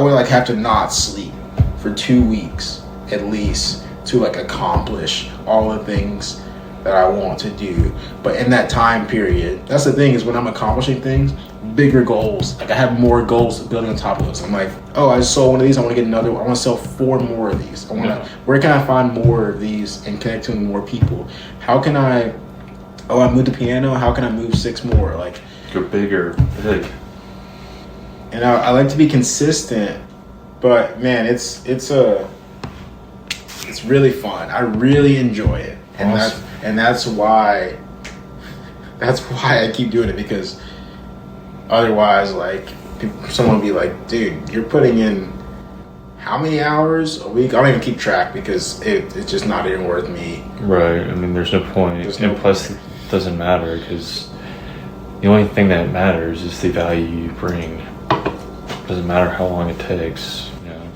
would like have to not sleep for 2 weeks at least to like accomplish all the things that I want to do. But in that time period, that's the thing, is when I'm accomplishing things, bigger goals. Like I have more goals building on top of those. I'm like, oh, I sold one of these, I want to get another one. I want to sell 4 more of these. Where can I find more of these and connect to more people? How can I moved the piano, how can I move 6 more? Like, go big. And I like to be consistent, but man, it's really fun. I really enjoy it. And awesome. that's why I keep doing it, because otherwise, like, someone will be like, dude, you're putting in how many hours a week? I don't even keep track, because it's just not even worth me. Right. I mean, there's no point. Plus, it doesn't matter, because the only thing that matters is the value you bring. It doesn't matter how long it takes, you know.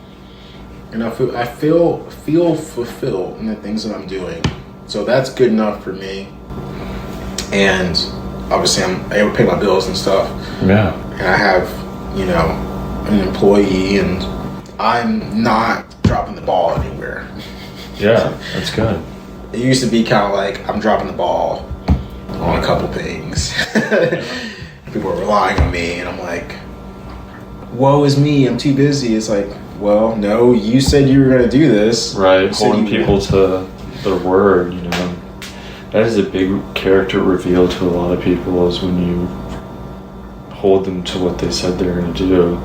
And I feel fulfilled in the things that I'm doing. So that's good enough for me. And obviously I'm able to pay my bills and stuff. Yeah. And I have, an employee, and I'm not dropping the ball anywhere. Yeah, that's good. It used to be kind of like I'm dropping the ball on a couple things. People are relying on me, and I'm like, woe is me, I'm too busy. It's like, well, no, you said you were going to do this. Right, holding people to their word, That is a big character reveal to a lot of people, is when you hold them to what they said they're going to do.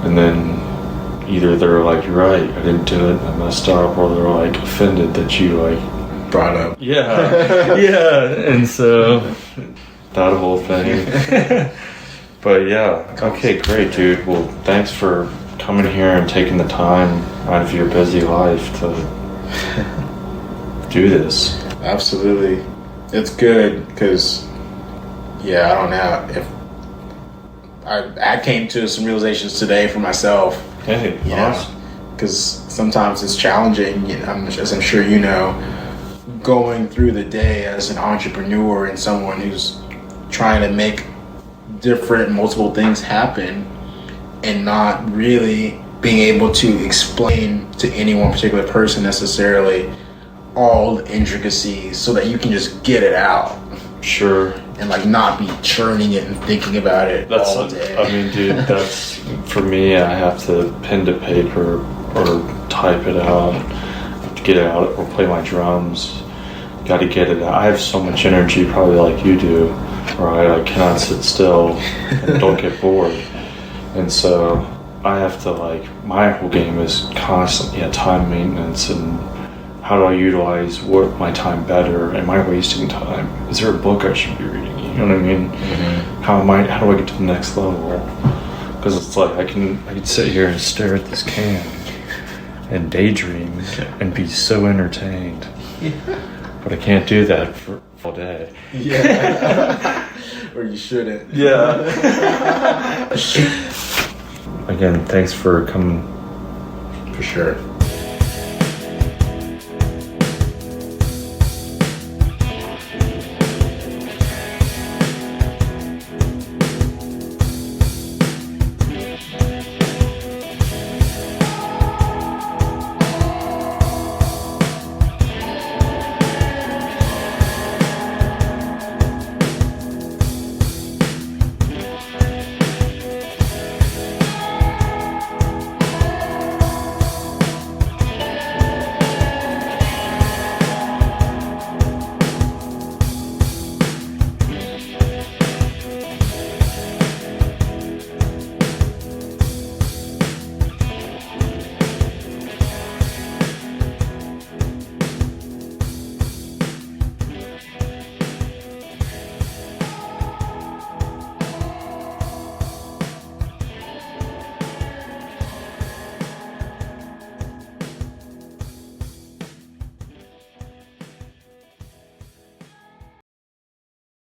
And then either they're like, you're right, I didn't do it, I messed up, or they're like offended that you like brought up. Yeah, yeah, and so that whole thing. But yeah, okay, great, dude. Well, thanks for coming here and taking the time out of your busy life to do this. Absolutely. It's good, because, I don't know, if I came to some realizations today for myself. Hey, awesome. Because sometimes it's challenging, as I'm sure you know, going through the day as an entrepreneur and someone who's trying to make multiple things happen, and not really being able to explain to any one particular person necessarily all the intricacies, so that you can just get it out. Sure. And like not be churning it and thinking about it all day. I mean, dude, that's, for me, I have to pen to paper or type it out, to get it out, or play my drums. Got to get it out. I have so much energy, probably like you do, where I cannot sit still and don't get bored. And so I have to, my whole game is constantly time maintenance, and how do I utilize my time better? Am I wasting time? Is there a book I should be reading? You know what I mean? Mm-hmm. How do I get to the next level? Because it's like I can sit here and stare at this can and daydream and be so entertained. Yeah. But I can't do that for all day. Yeah. Or you shouldn't. Yeah. Again, thanks for coming. For sure.